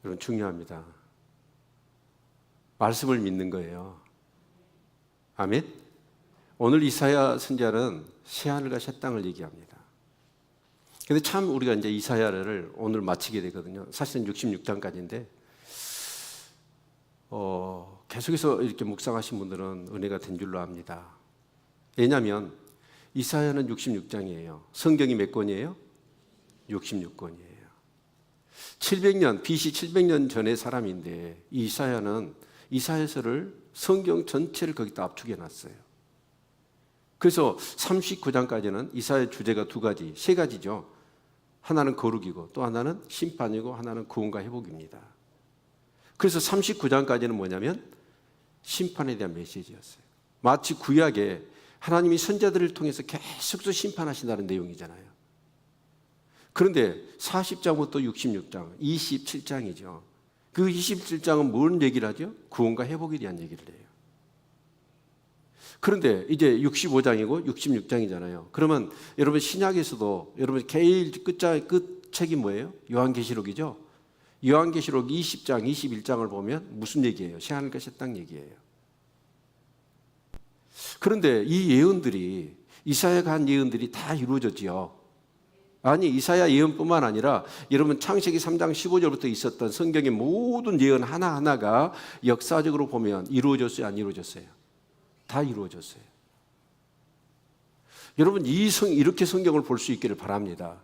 여러분 중요합니다. 말씀을 믿는 거예요. 아멘. 오늘 이사야 선지자는 새하늘과 새 땅을 얘기합니다. 근데 참 우리가 이제 이사야를 오늘 마치게 되거든요. 사실은 66장까지인데 계속해서 이렇게 묵상하신 분들은 은혜가 된 줄로 압니다. 왜냐하면 이사야는 66장이에요. 성경이 몇 권이에요? 66권이에요. 700년, BC 700년 전의 사람인데 이사야는 이사야서를 성경 전체를 거기다 압축해 놨어요. 그래서 39장까지는 이사야 주제가 두 가지, 세 가지죠. 하나는 거룩이고 또 하나는 심판이고 하나는 구원과 회복입니다. 그래서 39장까지는 뭐냐면 심판에 대한 메시지였어요. 마치 구약에 하나님이 선자들을 통해서 계속 심판하신다는 내용이잖아요. 그런데 40장부터 66장, 27장이죠. 그 27장은 뭔 얘기를 하죠? 구원과 회복에 대한 얘기를 해요. 그런데 이제 65장이고 66장이잖아요. 그러면 여러분 신약에서도 여러분 제일 끝책이 뭐예요? 요한계시록이죠. 요한계시록 20장, 21장을 보면 무슨 얘기예요? 새하늘과 새 땅 얘기예요. 그런데 이 예언들이 이사야가 한 예언들이 다 이루어졌지요. 아니 이사야 예언뿐만 아니라 여러분 창세기 3장 15절부터 있었던 성경의 모든 예언 하나하나가 역사적으로 보면 이루어졌어요? 안 이루어졌어요? 다 이루어졌어요. 여러분 이렇게 성경을 볼 수 있기를 바랍니다.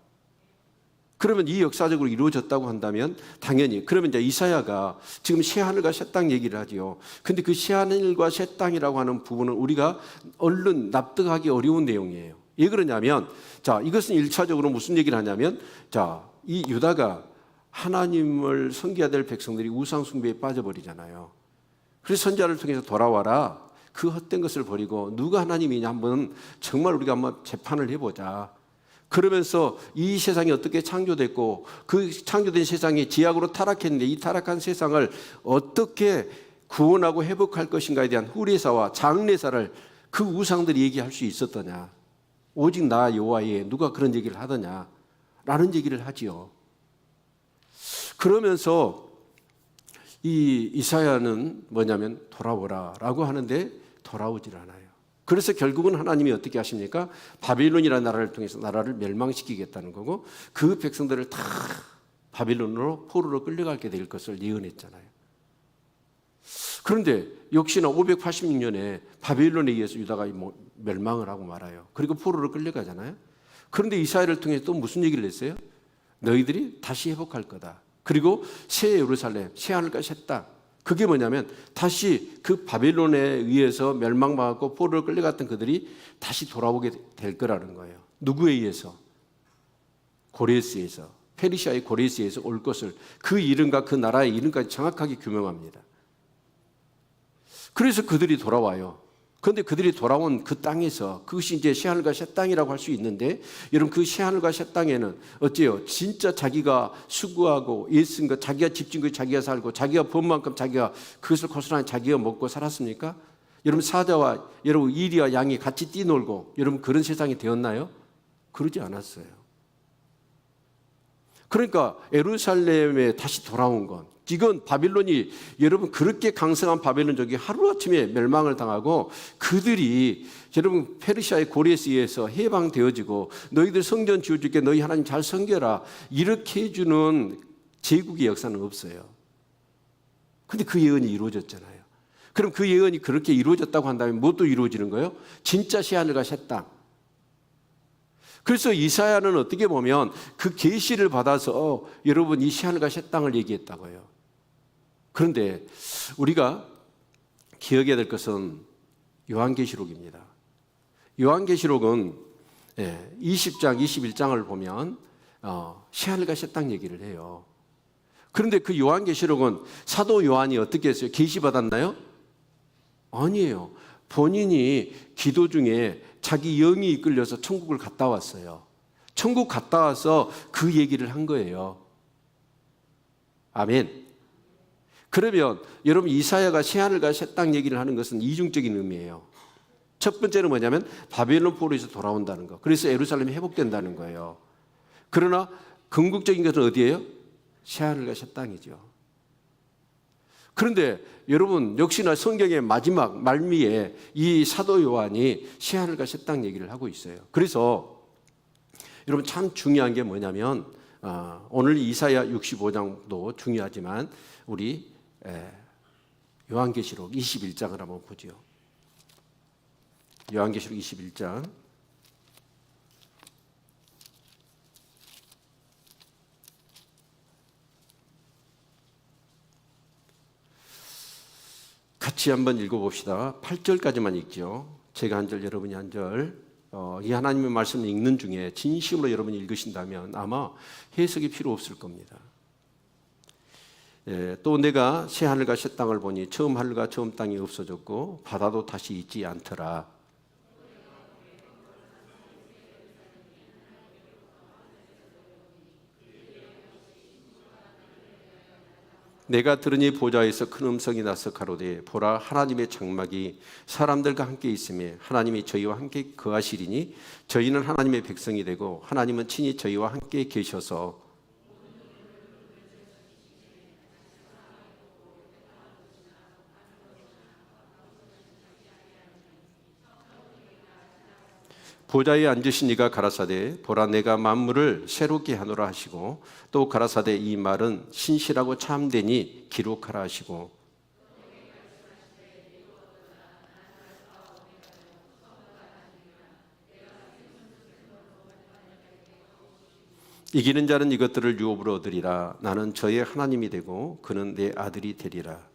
그러면 이 역사적으로 이루어졌다고 한다면 당연히 그러면 이제 이사야가 지금 새하늘과 새 땅 얘기를 하지요. 근데 그 새하늘과 새 땅이라고 하는 부분은 우리가 얼른 납득하기 어려운 내용이에요. 왜 그러냐면 자, 이것은 1차적으로 무슨 얘기를 하냐면 자, 이 유다가 하나님을 섬겨야 될 백성들이 우상 숭배에 빠져버리잖아요. 그래서 선지자를 통해서 돌아와라. 그 헛된 것을 버리고 누가 하나님이냐 한번 정말 우리가 한번 재판을 해보자. 그러면서 이 세상이 어떻게 창조됐고 그 창조된 세상이 지약으로 타락했는데 이 타락한 세상을 어떻게 구원하고 회복할 것인가에 대한 후레사와 장례사를 그 우상들이 얘기할 수 있었더냐. 오직 나 여호와에 누가 그런 얘기를 하더냐 라는 얘기를 하지요. 그러면서 이 이사야는 뭐냐면 돌아오라 라고 하는데 돌아오질 않아요. 그래서 결국은 하나님이 어떻게 하십니까? 바빌론이라는 나라를 통해서 나라를 멸망시키겠다는 거고 그 백성들을 다 바빌론으로 포로로 끌려가게 될 것을 예언했잖아요. 그런데 역시나 586년에 바빌론에 의해서 유다가 멸망을 하고 말아요. 그리고 포로로 끌려가잖아요. 그런데 이사야를 통해서 또 무슨 얘기를 했어요? 너희들이 다시 회복할 거다. 그리고 새 예루살렘, 새 하늘과 새 땅. 그게 뭐냐면 다시 그 바빌론에 의해서 멸망받고 포로로 끌려갔던 그들이 다시 돌아오게 될 거라는 거예요. 누구에 의해서? 고레스에서, 페르시아의 고레스에서 올 것을 그 이름과 그 나라의 이름까지 정확하게 규명합니다. 그래서 그들이 돌아와요. 그런데 그들이 돌아온 그 땅에서 그것이 이제 새하늘과 새 땅이라고 할 수 있는데 여러분 그 새하늘과 새 땅에는 어째요? 진짜 자기가 수고하고 애쓴 것, 자기가 집진 것 자기가 살고 자기가 번 만큼 자기가 그것을 고스란히 자기가 먹고 살았습니까? 여러분 사자와 여러분 이리와 양이 같이 뛰놀고 여러분 그런 세상이 되었나요? 그러지 않았어요. 그러니까 예루살렘에 다시 돌아온 건 이건 바빌론이 여러분 그렇게 강성한 바빌론족이 하루아침에 멸망을 당하고 그들이 여러분 페르시아의 고레스에 의해서 해방되어지고 너희들 성전 지어줄게 너희 하나님 잘 섬겨라 이렇게 해주는 제국의 역사는 없어요. 그런데 그 예언이 이루어졌잖아요. 그럼 그 예언이 그렇게 이루어졌다고 한다면 무엇도 이루어지는 거예요? 진짜 새하늘과 새 땅. 그래서 이사야는 어떻게 보면 그 계시를 받아서 여러분 이 새하늘과 새 땅을 얘기했다고요. 그런데 우리가 기억해야 될 것은 요한계시록입니다. 요한계시록은 20장, 21장을 보면 새하늘과 새 땅 얘기를 해요. 그런데 그 요한계시록은 사도 요한이 어떻게 했어요? 계시 받았나요? 아니에요. 본인이 기도 중에 자기 영이 이끌려서 천국을 갔다 왔어요. 천국 갔다 와서 그 얘기를 한 거예요. 아멘. 그러면 여러분 이사야가 새하늘과 새 땅 얘기를 하는 것은 이중적인 의미예요. 첫 번째는 뭐냐면 바벨론 포로에서 돌아온다는 거. 그래서 예루살렘이 회복된다는 거예요. 그러나 궁극적인 것은 어디예요? 새하늘과 새 땅이죠. 그런데 여러분 역시나 성경의 마지막 말미에 이 사도 요한이 새하늘과 새 땅 얘기를 하고 있어요. 그래서 여러분 참 중요한 게 뭐냐면 오늘 이사야 65장도 중요하지만 우리 요한계시록 21장을 한번 보죠. 요한계시록 21장 같이 한번 읽어봅시다. 8절까지만 읽죠. 제가 한 절, 여러분이 한 절. 이 하나님의 말씀을 읽는 중에 진심으로 여러분이 읽으신다면 아마 해석이 필요 없을 겁니다. 또 내가 새 하늘과 새 땅을 보니 처음 하늘과 처음 땅이 없어졌고 바다도 다시 있지 않더라. 내가 들으니 보좌에서 큰 음성이 나서 가로되 보라 하나님의 장막이 사람들과 함께 있으며 하나님이 저희와 함께 거하시리니 저희는 하나님의 백성이 되고 하나님은 친히 저희와 함께 계셔서 보좌에 앉으신 이가 가라사대 보라 내가 만물을 새롭게 하노라 하시고 또 가라사대 이 말은 신실하고 참되니 기록하라 하시고 이기는 자는 이것들을 유업으로 얻으리라. 나는 저의 하나님이 되고 그는 내 아들이 되리라.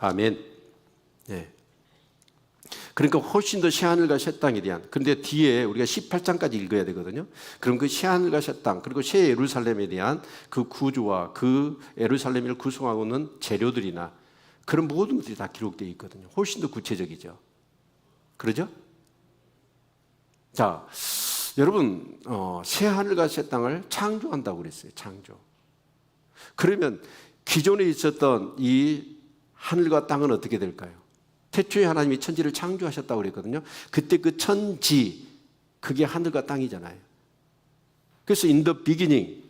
아멘. 네. 그러니까 훨씬 더 새하늘과 새 땅에 대한, 근데 뒤에 우리가 18장까지 읽어야 되거든요. 그럼 그 새하늘과 새 땅, 그리고 새 예루살렘에 대한 그 구조와 그 예루살렘을 구성하고 있는 재료들이나 그런 모든 것들이 다 기록되어 있거든요. 훨씬 더 구체적이죠. 그러죠? 자, 여러분, 새하늘과 새 땅을 창조한다고 그랬어요. 창조. 그러면 기존에 있었던 이 하늘과 땅은 어떻게 될까요? 태초에 하나님이 천지를 창조하셨다고 그랬거든요. 그때 그 천지, 그게 하늘과 땅이잖아요. 그래서 in the beginning,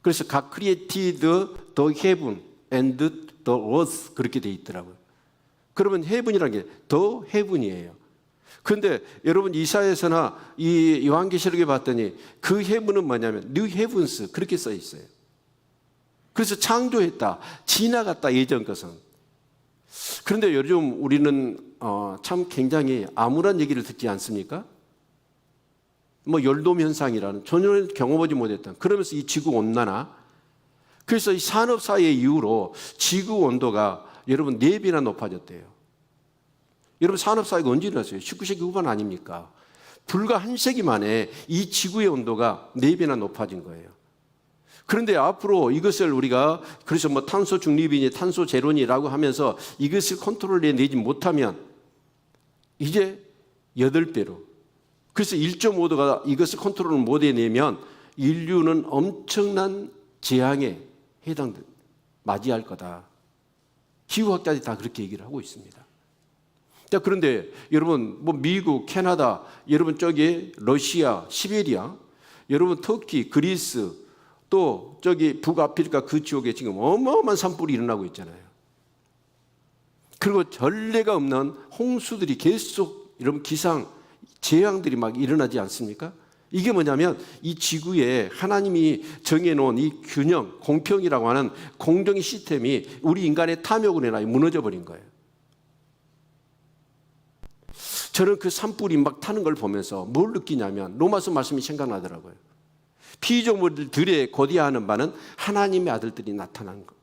그래서 God created the heaven and the earth 그렇게 돼 있더라고요. 그러면 heaven이라는 게 the heaven이에요. 그런데 여러분 이사야서나 이 요한계시록에 봤더니 그 heaven은 뭐냐면 new heavens 그렇게 써 있어요. 그래서 창조했다, 지나갔다 예전 것은. 그런데 요즘 우리는 참 굉장히 암울한 얘기를 듣지 않습니까? 뭐 열돔 현상이라는 전혀 경험하지 못했던, 그러면서 이 지구 온난화, 그래서 이 산업사회 이후로 지구 온도가 여러분 4배나 높아졌대요. 여러분 산업사회가 언제 일어났어요? 19세기 후반 아닙니까? 불과 한 세기 만에 이 지구의 온도가 4배나 높아진 거예요. 그런데 앞으로 이것을 우리가 그래서 뭐 탄소 중립이니 탄소 제로니라고 하면서 이것을 컨트롤해 내지 못하면 이제 8배로, 그래서 1.5도가 이것을 컨트롤을 못 해내면 인류는 엄청난 재앙에 맞이할 거다. 기후학자들이 다 그렇게 얘기를 하고 있습니다. 자, 그런데 여러분 뭐 미국, 캐나다, 여러분 저기 러시아, 시베리아, 여러분 터키, 그리스, 또 저기 북아프리카 그 지역에 지금 어마어마한 산불이 일어나고 있잖아요. 그리고 전례가 없는 홍수들이 계속 이런 기상 재앙들이 막 일어나지 않습니까? 이게 뭐냐면 이 지구에 하나님이 정해놓은 이 균형, 공평이라고 하는 공정의 시스템이 우리 인간의 탐욕으로 인하여 무너져 버린 거예요. 저는 그 산불이 막 타는 걸 보면서 뭘 느끼냐면 로마서 말씀이 생각나더라고요. 피조물들의 고대하는 바는 하나님의 아들들이 나타난 것.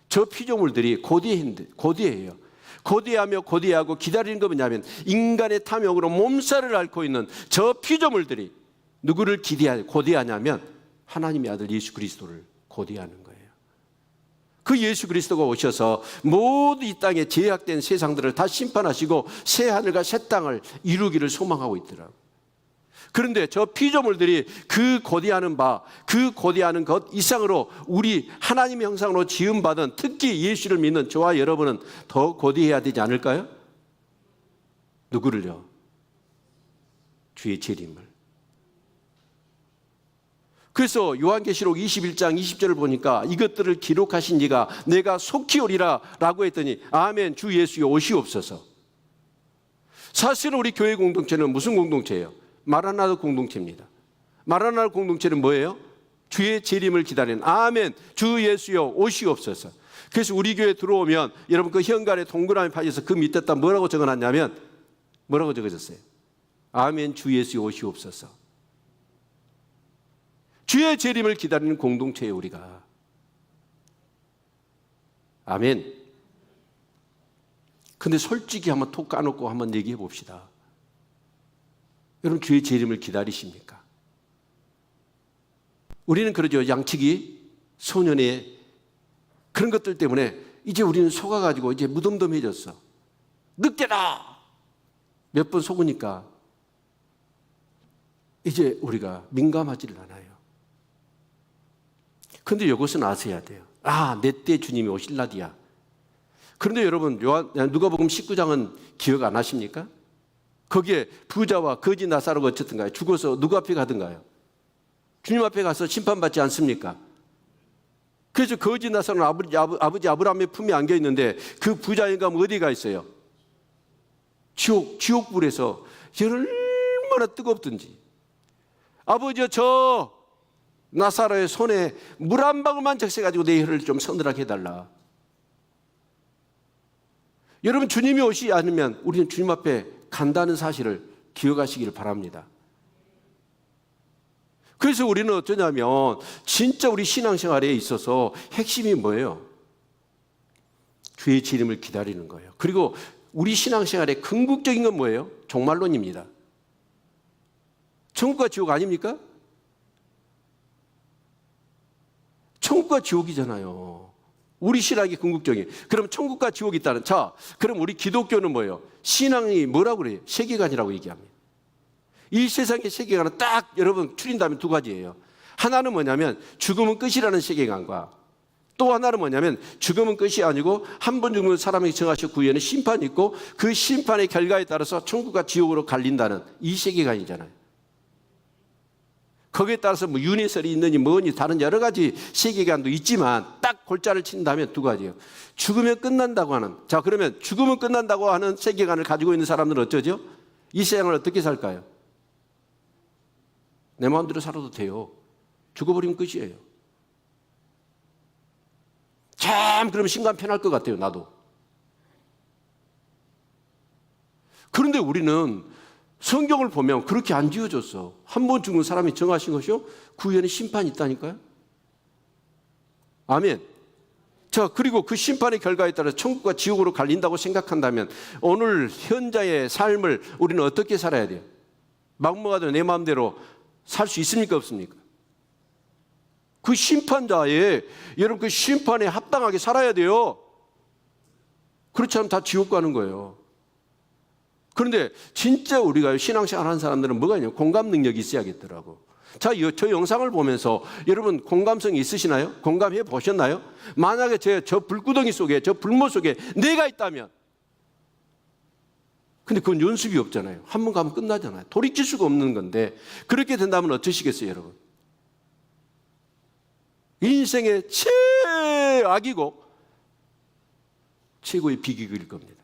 저 피조물들이 고대해요. 고대하며 고대하고 기다리는 거 뭐냐면 인간의 탐욕으로 몸살을 앓고 있는 저 피조물들이 누구를 고대하냐면 하나님의 아들 예수 그리스도를 고대하는 거예요. 그 예수 그리스도가 오셔서 모두 이 땅에 제약된 세상들을 다 심판하시고 새 하늘과 새 땅을 이루기를 소망하고 있더라고요. 그런데 저 피조물들이 그 고대하는 것 이상으로 우리 하나님의 형상으로 지음받은 특히 예수를 믿는 저와 여러분은 더 고대해야 되지 않을까요? 누구를요? 주의 재림을. 그래서 요한계시록 21장 20절을 보니까 이것들을 기록하신 이가 내가 속히 오리라 라고 했더니 아멘 주 예수여 오시옵소서. 사실은 우리 교회 공동체는 무슨 공동체예요? 마라나다 공동체입니다. 마라나다 공동체는 뭐예요? 주의 재림을 기다리는 아멘 주 예수여 오시옵소서. 그래서 우리 교회 들어오면 여러분 그 현관에 동그라미 파져서 그 밑에다 뭐라고 적어놨냐면 뭐라고 적어졌어요? 아멘 주 예수여 오시옵소서. 주의 재림을 기다리는 공동체예요 우리가. 아멘. 근데 솔직히 한번 톡 까놓고 한번 얘기해 봅시다. 여러분 주의 재림을 기다리십니까? 우리는 그러죠. 양치기, 소년의 그런 것들 때문에 이제 우리는 속아가지고 이제 무덤덤해졌어. 늑대다! 몇 번 속으니까 이제 우리가 민감하지를 않아요. 그런데 이것은 아셔야 돼요. 아, 내 때 주님이 오실 날이야. 그런데 여러분 누가복음 19장은 기억 안 하십니까? 거기에 부자와 거지 나사로가 어쨌든가요? 죽어서 누구 앞에 가든가요? 주님 앞에 가서 심판받지 않습니까? 그래서 거지 나사로는 아버지 아브라함의 품에 안겨 있는데 그 부자인가 어디 가 있어요? 지옥불에서 얼마나 뜨겁든지. 아버지여 저 나사로의 손에 물 한 방울만 적셔가지고 내 혀를 좀 서늘하게 해달라. 여러분 주님이 오시지 않으면 우리는 주님 앞에 간다는 사실을 기억하시기를 바랍니다. 그래서 우리는 어쩌냐면 진짜 우리 신앙생활에 있어서 핵심이 뭐예요? 주의 재림을 기다리는 거예요. 그리고 우리 신앙생활의 궁극적인 건 뭐예요? 종말론입니다. 천국과 지옥 아닙니까? 천국과 지옥이잖아요. 우리 신학이 궁극적인. 그럼 천국과 지옥이 있다는. 자, 그럼 우리 기독교는 뭐예요? 신앙이 뭐라고 그래요? 세계관이라고 얘기합니다. 이 세상의 세계관은 딱 여러분 추린다면 두 가지예요. 하나는 뭐냐면 죽음은 끝이라는 세계관과 또 하나는 뭐냐면 죽음은 끝이 아니고 한 번 죽으면 사람에게 정하신 구원의 심판이 있고 그 심판의 결과에 따라서 천국과 지옥으로 갈린다는 이 세계관이잖아요. 거기에 따라서 뭐 윤회설이 있느니 뭐니 다른 여러 가지 세계관도 있지만 딱 골자를 친다면 두 가지예요. 죽으면 끝난다고 하는. 자, 그러면 죽으면 끝난다고 하는 세계관을 가지고 있는 사람들은 어쩌죠? 이 세상을 어떻게 살까요? 내 마음대로 살아도 돼요. 죽어버리면 끝이에요. 참 그러면 심간 편할 것 같아요. 나도. 그런데 우리는 성경을 보면 그렇게 안 지어졌어. 한 번 죽은 사람이 정하신 것이요? 구원의 심판이 있다니까요. 아멘. 자, 그리고 그 심판의 결과에 따라 천국과 지옥으로 갈린다고 생각한다면 오늘 현자의 삶을 우리는 어떻게 살아야 돼요? 막무가내로 내 마음대로 살 수 있습니까? 없습니까? 그 심판자의 여러분 그 심판에 합당하게 살아야 돼요. 그렇지 않으면 다 지옥 가는 거예요. 그런데 진짜 우리가 신앙생활 하는 사람들은 뭐가 있냐면 공감 능력이 있어야겠더라고. 자, 저 영상을 보면서 여러분 공감성이 있으시나요? 공감해 보셨나요? 만약에 저 불구덩이 속에 저 불모 속에 내가 있다면 근데 그건 연습이 없잖아요. 한 번 가면 끝나잖아요. 돌이킬 수가 없는 건데 그렇게 된다면 어떠시겠어요, 여러분? 인생의 최악이고 최고의 비극일 겁니다.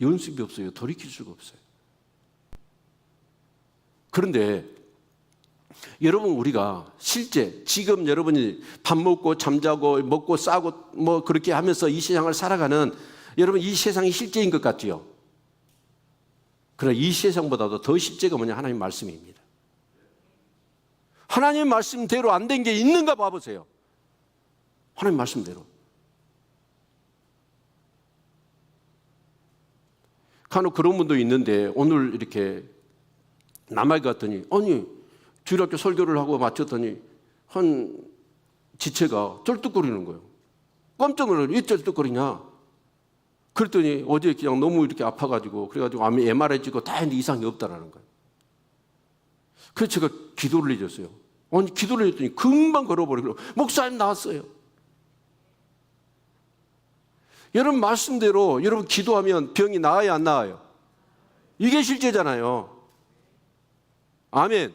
연습이 없어요. 돌이킬 수가 없어요. 그런데 여러분 우리가 실제 지금 여러분이 밥 먹고 잠자고 먹고 싸고 뭐 그렇게 하면서 이 세상을 살아가는 여러분 이 세상이 실제인 것 같지요? 그러나 이 세상보다도 더 실제가 뭐냐? 하나님 말씀입니다. 하나님 말씀대로 안 된 게 있는가 봐보세요. 하나님 말씀대로. 간혹 그런 분도 있는데 오늘 이렇게 남아에 갔더니 아니 주일학교 설교를 하고 마쳤더니 한 지체가 쩔뚝거리는 거예요. 깜짝 놀라요. 왜 쩔뚝거리냐? 그랬더니 어제 그냥 너무 이렇게 아파가지고 그래가지고 MRI 찍고 다 했는데 이상이 없다라는 거예요. 그래서 제가 기도를 해줬어요. 아니 기도를 했더니 금방 걸어버리고 목사님 나왔어요. 여러분 말씀대로 여러분 기도하면 병이 나아요 안 나아요? 이게 실제잖아요. 아멘.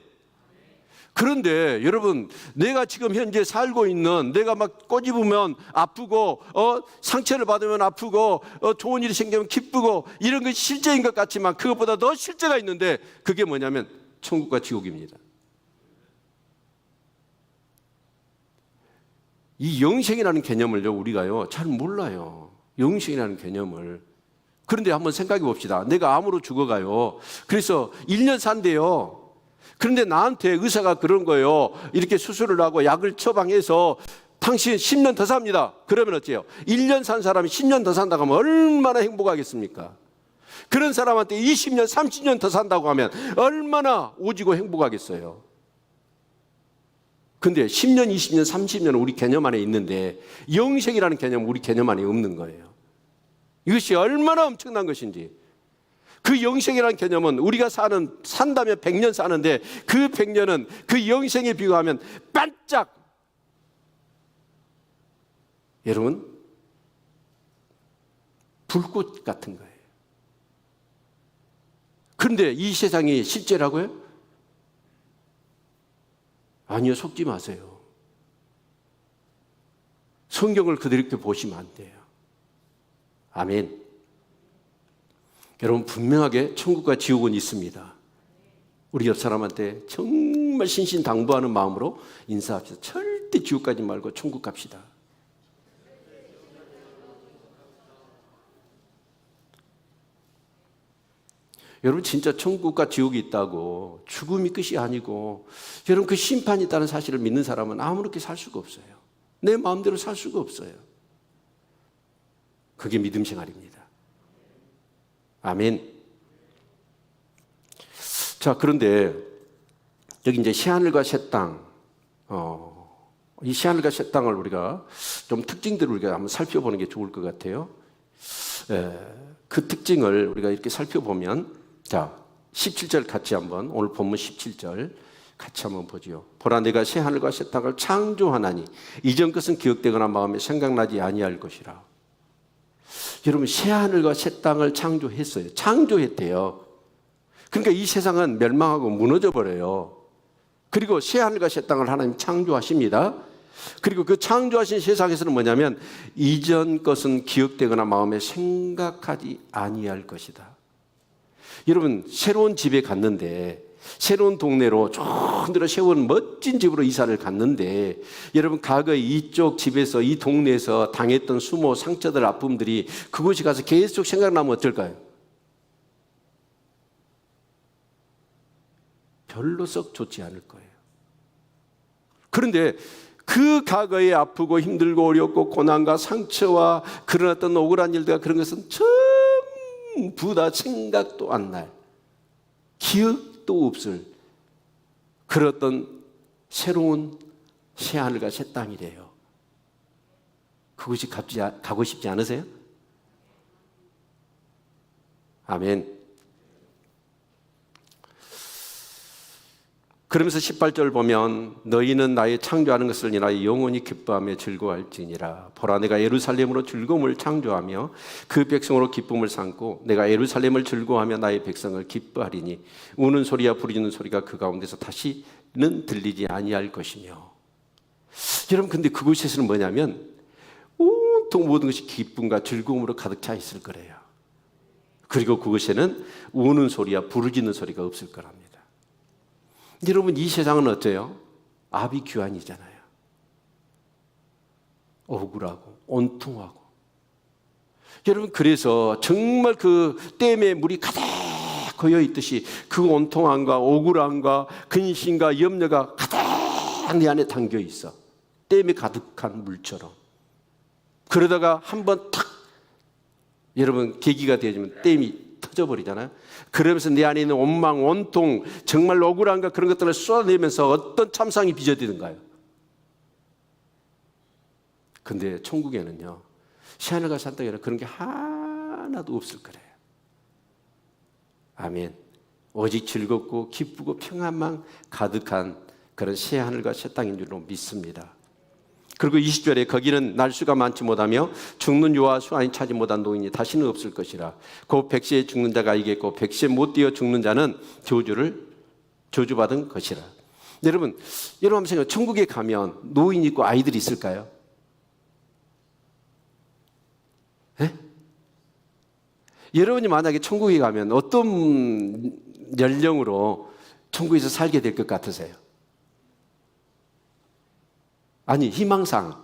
그런데 여러분 내가 지금 현재 살고 있는 내가 막 꼬집으면 아프고 상처를 받으면 아프고 좋은 일이 생기면 기쁘고 이런 것이 실제인 것 같지만 그것보다 더 실제가 있는데 그게 뭐냐면 천국과 지옥입니다. 이 영생이라는 개념을요 우리가요 잘 몰라요. 영생이라는 개념을. 그런데 한번 생각해 봅시다. 내가 암으로 죽어가요. 그래서 1년 산대요. 그런데 나한테 의사가 그런 거예요. 이렇게 수술을 하고 약을 처방해서 당신 10년 더 삽니다. 그러면 어째요? 1년 산 사람이 10년 더 산다고 하면 얼마나 행복하겠습니까? 그런 사람한테 20년, 30년 더 산다고 하면 얼마나 오지고 행복하겠어요? 근데 10년, 20년, 30년은 우리 개념 안에 있는데 영생이라는 개념은 우리 개념 안에 없는 거예요. 이것이 얼마나 엄청난 것인지. 그 영생이라는 개념은 우리가 산다면 100년 사는데 그 100년은 그 영생에 비교하면 반짝. 여러분, 불꽃 같은 거예요. 그런데 이 세상이 실제라고요? 아니요, 속지 마세요. 성경을 그대로 이렇게 보시면 안 돼요. 아멘. 여러분 분명하게 천국과 지옥은 있습니다. 우리 옆 사람한테 정말 신신당부하는 마음으로 인사합시다. 절대 지옥 가지 말고 천국 갑시다. 여러분 진짜 천국과 지옥이 있다고 죽음이 끝이 아니고 여러분 그 심판이 있다는 사실을 믿는 사람은 아무렇게 살 수가 없어요. 내 마음대로 살 수가 없어요. 그게 믿음 생활입니다. 아멘. 자, 그런데 여기 이제 새하늘과 새 땅, 이 새하늘과 새 땅을 우리가 좀 특징들을 우리가 한번 살펴보는 게 좋을 것 같아요. 그 특징을 우리가 이렇게 살펴보면, 자, 17절 같이 한번, 오늘 본문 17절 같이 한번 보죠. 보라, 내가 새하늘과 새 땅을 창조하나니 이전 것은 기억되거나 마음에 생각나지 아니할 것이라. 여러분 새하늘과 새 땅을 창조했어요. 창조했대요. 그러니까 이 세상은 멸망하고 무너져 버려요. 그리고 새하늘과 새 땅을 하나님 창조하십니다. 그리고 그 창조하신 세상에서는 뭐냐면 이전 것은 기억되거나 마음에 생각하지 아니할 것이다. 여러분 새로운 집에 갔는데 새로운 동네로 쭉 들어 세운 멋진 집으로 이사를 갔는데 여러분 과거에 이쪽 집에서 이 동네에서 당했던 수모 상처들 아픔들이 그곳에 가서 계속 생각나면 어떨까요? 별로 썩 좋지 않을 거예요. 그런데 그 과거에 아프고 힘들고 어렵고 고난과 상처와 그런 어떤 억울한 일들과 그런 것은 전부 다 생각도 안 날, 기억도 없을 그런 어떤 새로운 새하늘과 새 땅이래요. 그것이 가고 싶지 않으세요? 아멘. 그러면서 18절 보면 너희는 나의 창조하는 것을 인하여 영원히 기뻐하며 즐거워할지니라. 보라, 내가 예루살렘으로 즐거움을 창조하며 그 백성으로 기쁨을 삼고 내가 예루살렘을 즐거워하며 나의 백성을 기뻐하리니 우는 소리와 부르짖는 소리가 그 가운데서 다시는 들리지 아니할 것이며. 여러분 근데 그곳에서는 뭐냐면 온통 모든 것이 기쁨과 즐거움으로 가득 차 있을 거래요. 그리고 그곳에는 우는 소리와 부르짖는 소리가 없을 거랍니다. 여러분 이 세상은 어때요? 아비규환이잖아요. 억울하고 온통하고. 여러분 그래서 정말 그 댐에 물이 가득 고여 있듯이 그 온통함과 억울함과 근심과 염려가 가득 내 안에 담겨 있어. 댐에 가득한 물처럼. 그러다가 한번 탁 여러분 계기가 되어지면 댐이 터져버리잖아요. 그러면서 내 안에 있는 원망, 원통, 정말 억울함과 그런 것들을 쏟아내면서 어떤 참상이 빚어지는가요? 근데 천국에는요, 새하늘과 새 땅에는 그런 게 하나도 없을 거래요. 아멘. 오직 즐겁고 기쁘고 평안만 가득한 그런 새 하늘과 새 땅인 줄로 믿습니다. 그리고 20절에 거기는 날수가 많지 못하며 죽는 여와 수완이 차지 못한 노인이 다시는 없을 것이라. 곧 백세에 죽는 자가 알겠고 백세 못 뛰어 죽는 자는 저주받은 것이라. 여러분 한번 생각해요. 천국에 가면 노인 있고 아이들이 있을까요? 네? 여러분이 만약에 천국에 가면 어떤 연령으로 천국에서 살게 될 것 같으세요? 아니, 희망상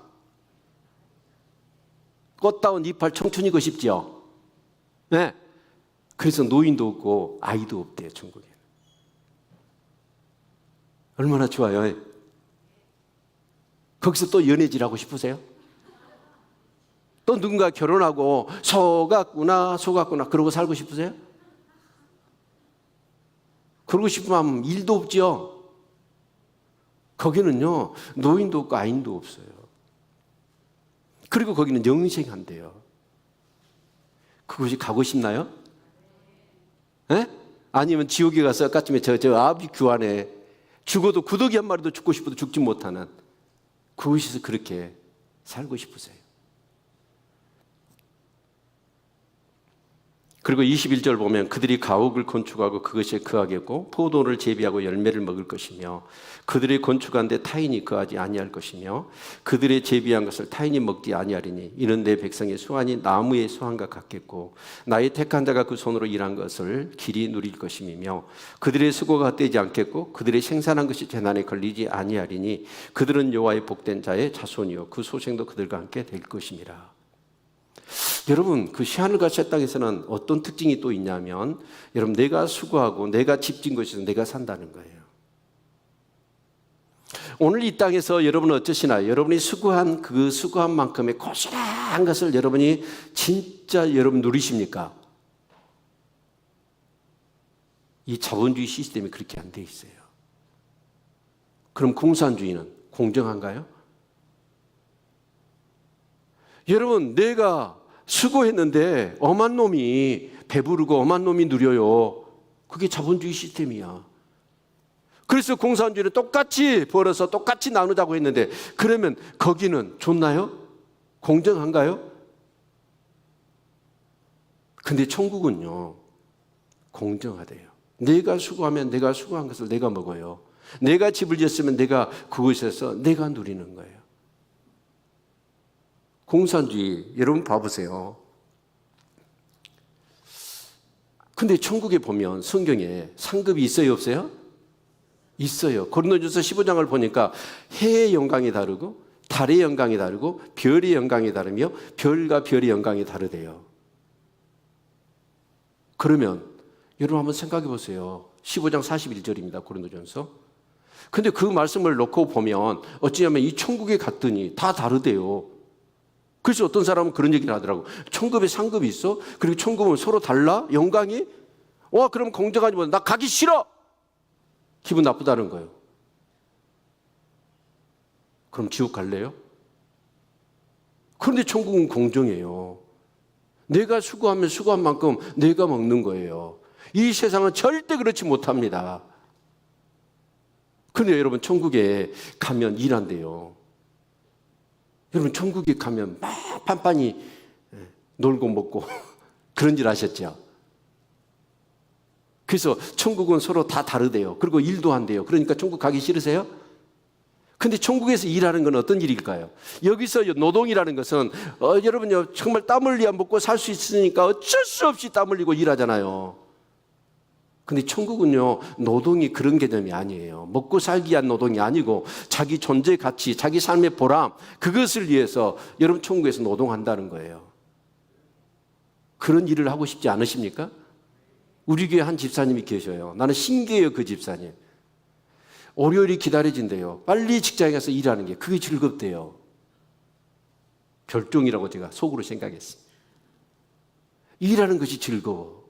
꽃다운 이빨 청춘이고 싶죠? 네. 그래서 노인도 없고 아이도 없대요, 천국에는. 얼마나 좋아요. 거기서 또 연애질하고 싶으세요? 또 누군가 결혼하고 속았구나 그러고 살고 싶으세요? 그러고 싶으면 일도 없죠. 거기는요 노인도 없고 아인도 없어요. 그리고 거기는 영생한대요. 그곳이 가고 싶나요? 네? 아니면 지옥에 가서 아까쯤에 저 아비 규환에 죽어도 구더기 한 마리도 죽고 싶어도 죽지 못하는 그곳에서 그렇게 살고 싶으세요? 그리고 21절 보면 그들이 가옥을 건축하고 그것에 거하겠고 포도를 재배하고 열매를 먹을 것이며 그들의 건축한 데 타인이 거하지 아니할 것이며 그들의 재배한 것을 타인이 먹지 아니하리니 이는 내 백성의 수완이 나무의 수완과 같겠고 나의 택한 자가 그 손으로 일한 것을 길이 누릴 것임이며 그들의 수고가 헛되지 않겠고 그들의 생산한 것이 재난에 걸리지 아니하리니 그들은 여호와의 복된 자의 자손이요 그 소생도 그들과 함께 될 것임이라. 여러분 그 새하늘과 새 땅에서는 어떤 특징이 또 있냐면 여러분 내가 수고하고 내가 집진 것에서 내가 산다는 거예요. 오늘 이 땅에서 여러분은 어떠시나요? 여러분이 수고한 그 수고한 만큼의 고스란한 것을 여러분이 진짜 여러분 누리십니까? 이 자본주의 시스템이 그렇게 안 돼 있어요. 그럼 공산주의는 공정한가요? 여러분 내가 수고했는데 엄한 놈이 배부르고 엄한 놈이 누려요. 그게 자본주의 시스템이야. 그래서 공산주의를 똑같이 벌어서 똑같이 나누자고 했는데 그러면 거기는 좋나요? 공정한가요? 근데 천국은요 공정하대요. 내가 수고하면 내가 수고한 것을 내가 먹어요. 내가 집을 지었으면 내가 그곳에서 내가 누리는 거예요. 공산주의 여러분 봐보세요. 근데 천국에 보면 성경에 상급이 있어요 없어요? 있어요. 고린도전서 15장을 보니까 해의 영광이 다르고 달의 영광이 다르고 별의 영광이 다르며 별과 별의 영광이 다르대요. 그러면 여러분 한번 생각해 보세요. 15장 41절입니다. 고린도전서. 근데 그 말씀을 놓고 보면 어찌냐면 이 천국에 갔더니 다 다르대요. 그래서 어떤 사람은 그런 얘기를 하더라고. 천국에 상급이 있어? 그리고 천국은 서로 달라? 영광이? 와 그럼 공정하지 못해. 나 가기 싫어! 기분 나쁘다는 거예요. 그럼 지옥 갈래요? 그런데 천국은 공정해요. 내가 수고하면 수고한 만큼 내가 먹는 거예요. 이 세상은 절대 그렇지 못합니다. 그런데 여러분 천국에 가면 일한대요. 여러분 천국에 가면 막 판판히 놀고 먹고 그런 일 하셨죠? 그래서 천국은 서로 다 다르대요. 그리고 일도 한대요. 그러니까 천국 가기 싫으세요? 근데 천국에서 일하는 건 어떤 일일까요? 여기서 노동이라는 것은 여러분요 정말 땀 흘려 먹고 살 수 있으니까 어쩔 수 없이 땀 흘리고 일하잖아요. 근데 천국은요 노동이 그런 개념이 아니에요. 먹고 살기 위한 노동이 아니고 자기 존재 가치, 자기 삶의 보람 그것을 위해서 여러분 천국에서 노동한다는 거예요. 그런 일을 하고 싶지 않으십니까? 우리 교회 한 집사님이 계셔요. 나는 신기해요. 그 집사님. 월요일이 기다려진대요. 빨리 직장에 가서 일하는 게 그게 즐겁대요. 별종이라고 제가 속으로 생각했어요. 일하는 것이 즐거워.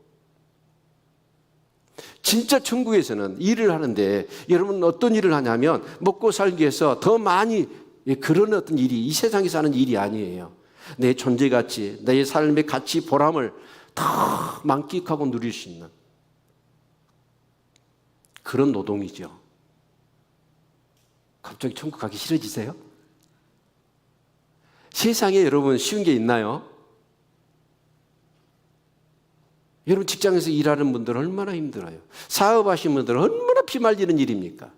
진짜 천국에서는 일을 하는데 여러분 어떤 일을 하냐면 먹고 살기 위해서 더 많이 그런 어떤 일이 이 세상에서 하는 일이 아니에요. 내 존재 가치, 내 삶의 가치, 보람을 다 만끽하고 누릴 수 있는 그런 노동이죠. 갑자기 천국 가기 싫어지세요? 세상에 여러분 쉬운 게 있나요? 여러분 직장에서 일하는 분들 얼마나 힘들어요. 사업하시는 분들 얼마나 피말리는 일입니까?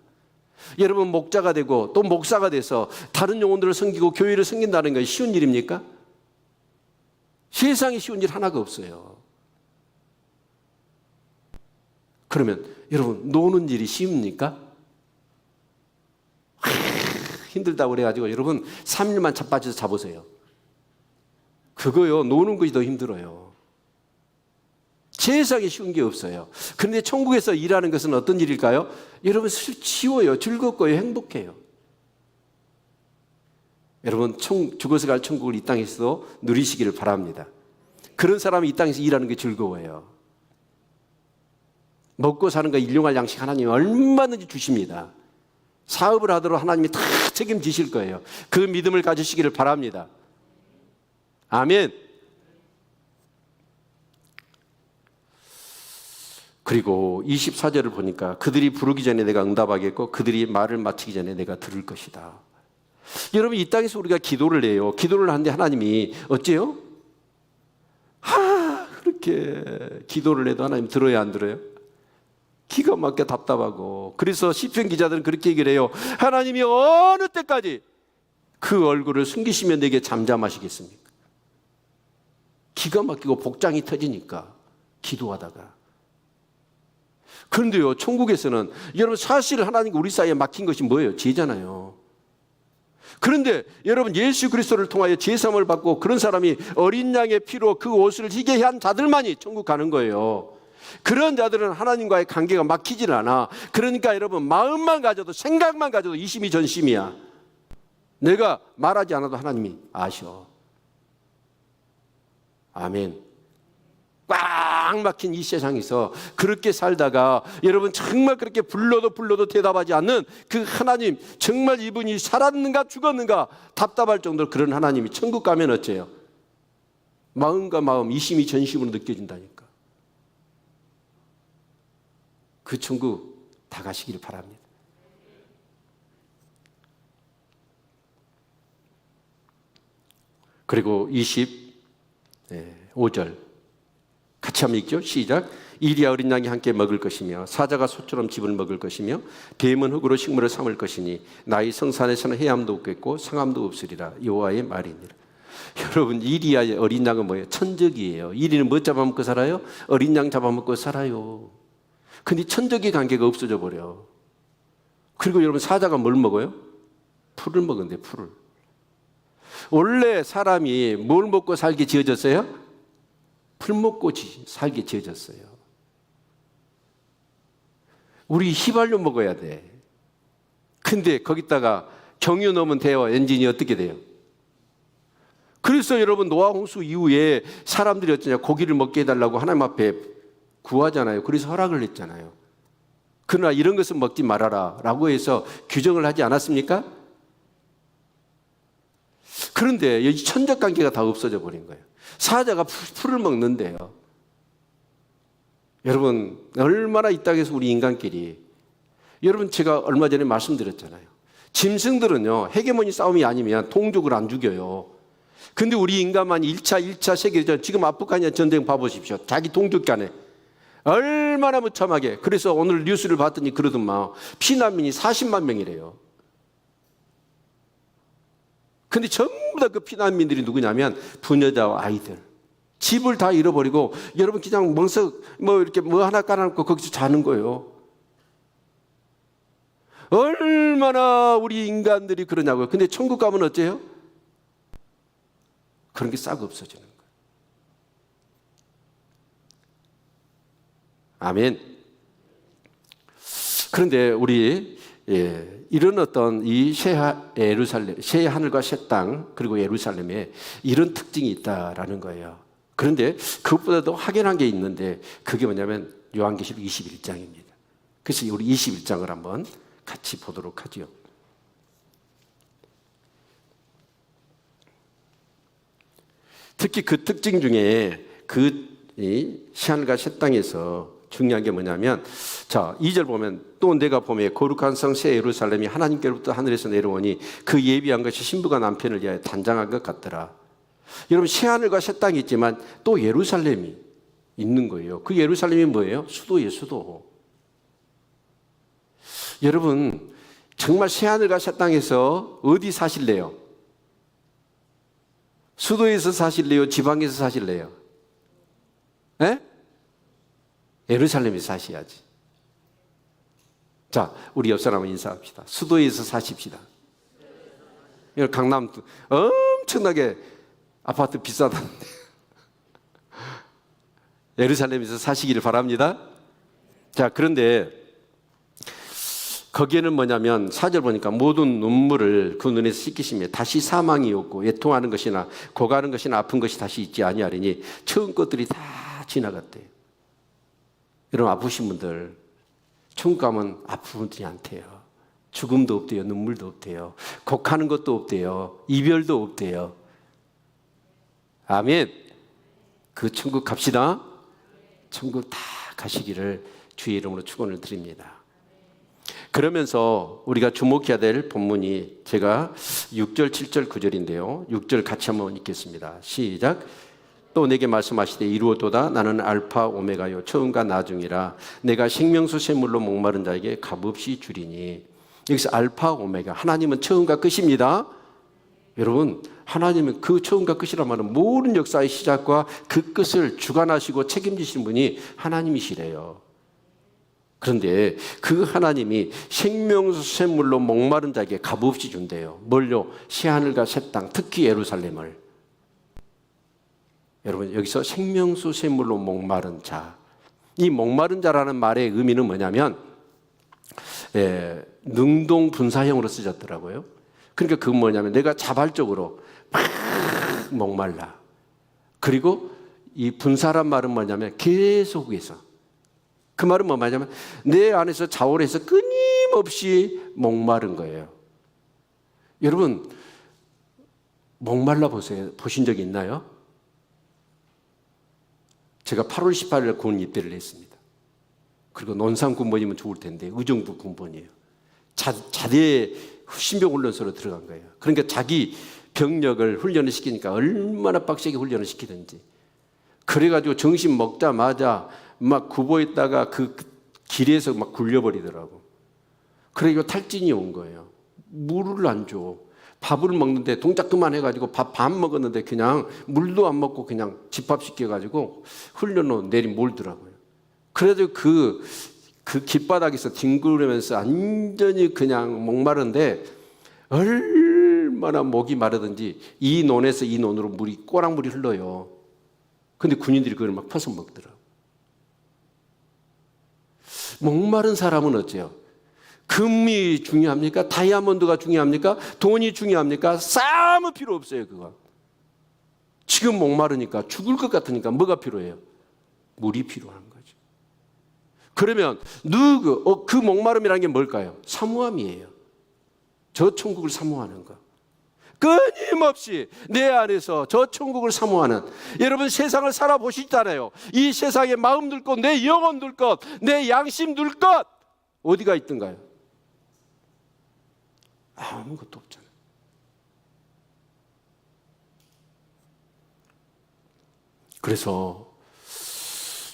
여러분 목자가 되고 또 목사가 돼서 다른 영혼들을 섬기고 교회를 섬긴다는 건 쉬운 일입니까? 세상에 쉬운 일 하나가 없어요. 그러면 여러분 노는 일이 쉬웁니까? 힘들다고 그래가지고 여러분 3일만 자빠져서 자보세요. 그거요, 노는 것이 더 힘들어요. 세상에 쉬운 게 없어요. 그런데 천국에서 일하는 것은 어떤 일일까요? 여러분 쉬워요. 즐겁고요. 행복해요. 여러분 죽어서 갈 천국을 이 땅에서도 누리시기를 바랍니다. 그런 사람이 이 땅에서 일하는 게 즐거워요. 먹고 사는 거 일용할 양식 하나님이 얼마든지 주십니다. 사업을 하도록 하나님이 다 책임지실 거예요. 그 믿음을 가지시기를 바랍니다. 아멘. 그리고 24절을 보니까 그들이 부르기 전에 내가 응답하겠고 그들이 말을 마치기 전에 내가 들을 것이다. 여러분 이 땅에서 우리가 기도를 해요. 기도를 하는데 하나님이 어째요? 그렇게 기도를 해도 하나님 들어야 안 들어요? 기가 막혀 답답하고. 그래서 시편 기자들은 그렇게 얘기를 해요. 하나님이 어느 때까지 그 얼굴을 숨기시면 내게 잠잠하시겠습니까? 기가 막히고 복장이 터지니까 기도하다가. 그런데요, 천국에서는 여러분 사실 하나님과 우리 사이에 막힌 것이 뭐예요? 죄잖아요. 그런데 여러분 예수 그리스도를 통하여 죄사함을 받고 그런 사람이 어린 양의 피로 그 옷을 희게 한 자들만이 천국 가는 거예요. 그런 자들은 하나님과의 관계가 막히질 않아. 그러니까 여러분 마음만 가져도 생각만 가져도 이심이 전심이야. 내가 말하지 않아도 하나님이 아셔. 아멘. 꽉 막힌 이 세상에서 그렇게 살다가 여러분 정말 그렇게 불러도 대답하지 않는 그 하나님, 정말 이분이 살았는가 죽었는가 답답할 정도로 그런 하나님이 천국 가면 어째요? 마음과 마음 이심이 전심으로 느껴진다니까. 그 천국 다 가시기를 바랍니다. 그리고 25절 같이 한번 읽죠. 시작. 이리야 어린 양이 함께 먹을 것이며 사자가 소처럼 집을 먹을 것이며 뱀은 흙으로 식물을 삼을 것이니 나의 성산에서는 해암도 없겠고 상암도 없으리라. 여호와의 말이니라. 여러분 이리야의 어린 양은 뭐예요? 천적이에요. 이리는 뭐 잡아먹고 살아요? 어린 양 잡아먹고 살아요. 근데 천적의 관계가 없어져 버려. 그리고 여러분 사자가 뭘 먹어요? 풀을 먹은데 풀을. 원래 사람이 뭘 먹고 살게 지어졌어요? 풀 먹고 살게 지어졌어요. 우리 휘발유 먹어야 돼. 근데 거기다가 경유 넣으면 돼요. 엔진이 어떻게 돼요? 그래서 여러분 노아 홍수 이후에 사람들이 어쩌냐 고기를 먹게 해달라고 하나님 앞에 구하잖아요. 그래서 허락을 했잖아요. 그러나 이런 것은 먹지 말아라 라고 해서 규정을 하지 않았습니까? 그런데 이 천적 관계가 다 없어져 버린 거예요. 사자가 풀을 먹는데요. 여러분 얼마나 이 땅에서 우리 인간끼리, 여러분 제가 얼마 전에 말씀드렸잖아요. 짐승들은요 헤게모니 싸움이 아니면 동족을 안 죽여요. 근데 우리 인간만 1차 세계대전, 지금 아프가니스탄 전쟁 봐보십시오. 자기 동족 간에 얼마나 무참하게. 그래서 오늘 뉴스를 봤더니 그러더만 피난민이 40만 명이래요. 근데 전부 다 그 피난민들이 누구냐면 부녀자와 아이들. 집을 다 잃어버리고 여러분 그냥 멍석 이렇게 하나 깔아놓고 거기서 자는 거예요. 얼마나 우리 인간들이 그러냐고요. 근데 천국 가면 어째요? 그런 게 싹 없어지는 거예요. 아멘. 그런데 우리 이런 어떤 이 새 하늘과 새 땅 그리고 예루살렘에 이런 특징이 있다라는 거예요. 그런데 그것보다도 확연한 게 있는데 그게 뭐냐면 요한계시록 21장입니다. 그래서 우리 21장을 한번 같이 보도록 하죠. 특히 그 특징 중에 그 이 시하늘과 새 땅에서 중요한 게 뭐냐면, 자, 2절 보면 또 내가 보매 거룩한 성 새 예루살렘이 하나님께로부터 하늘에서 내려오니 그 예비한 것이 신부가 남편을 위하여 단장한 것 같더라. 여러분, 새하늘과 새 땅이 있지만 또 예루살렘이 있는 거예요. 그 예루살렘이 뭐예요? 수도예요, 수도. 여러분, 정말 새하늘과 새 땅에서 어디 사실래요? 수도에서 사실래요? 지방에서 사실래요? 에? 예루살렘에서 사셔야지. 자, 우리 옆 사람 인사합시다. 수도에서 사십시다. 강남 엄청나게 아파트 비싸다는데 예루살렘에서 사시기를 바랍니다. 자, 그런데 거기에는 뭐냐면 4절 보니까 모든 눈물을 그 눈에서 씻기시며 다시 사망이 없고 애통하는 것이나 고가는 것이나 아픈 것이 다시 있지 아니하리니 처음 것들이 다 지나갔대요. 여러분, 아프신 분들 천국 가면 아픈 분들이 않대요. 죽음도 없대요. 눈물도 없대요. 곡하는 것도 없대요. 이별도 없대요. 아멘. 그 천국 갑시다. 천국 다 가시기를 주의 이름으로 축원을 드립니다. 그러면서 우리가 주목해야 될 본문이 제가 6절, 7절, 9절인데요. 6절 같이 한번 읽겠습니다. 시작. 또 내게 말씀하시되 이루어도다 나는 알파 오메가요 처음과 나중이라 내가 생명수 샘물로 목마른 자에게 값없이 주리니. 여기서 알파 오메가, 하나님은 처음과 끝입니다. 여러분, 하나님은 그 처음과 끝이란 말은 모든 역사의 시작과 그 끝을 주관하시고 책임지시는 분이 하나님이시래요. 그런데 그 하나님이 생명수 샘물로 목마른 자에게 값없이 준대요. 뭘요? 새하늘과 새 땅, 특히 예루살렘을. 여러분, 여기서 생명수 샘물로 목마른 자, 이 목마른 자라는 말의 의미는 뭐냐면 능동분사형으로 쓰셨더라고요. 그러니까 그건 뭐냐면 내가 자발적으로 막 목말라. 그리고 이 분사란 말은 뭐냐면 계속해서, 그 말은 뭐냐면 내 안에서 자원해서 끊임없이 목마른 거예요. 여러분, 목말라 보신 적이 있나요? 제가 8월 18일 군 입대를 했습니다. 그리고 논산 군번이면 좋을 텐데 의정부 군번이에요. 자대 신병훈련소로 들어간 거예요. 그러니까 자기 병력을 훈련을 시키니까 얼마나 빡세게 훈련을 시키든지. 그래가지고 점심 먹자마자 막 구보했다가 그 길에서 막 굴려버리더라고. 그래서 탈진이 온 거예요. 물을 안 줘. 밥을 먹는데 동작 그만해가지고 밥 반 먹었는데 그냥 물도 안 먹고 그냥 집합시켜가지고 훈련로 내리몰더라고요. 그래도 그 길바닥에서 뒹구르면서 완전히 그냥 목마른데 얼마나 목이 마르든지 이 논에서 이 논으로 꼬랑물이 흘러요. 근데 군인들이 그걸 막 퍼서 먹더라고요. 목마른 사람은 어째요? 금이 중요합니까? 다이아몬드가 중요합니까? 돈이 중요합니까? 아무 필요 없어요, 그거. 지금 목마르니까, 죽을 것 같으니까 뭐가 필요해요? 물이 필요한 거죠. 그러면 그 목마름이라는 게 뭘까요? 사모함이에요. 저 천국을 사모하는 거. 끊임없이 내 안에서 저 천국을 사모하는, 여러분 세상을 살아보시잖아요. 이 세상에 마음 둘 것, 내 영혼 둘 것, 내 양심 둘 것 어디가 있던가요? 아무것도 없잖아요. 그래서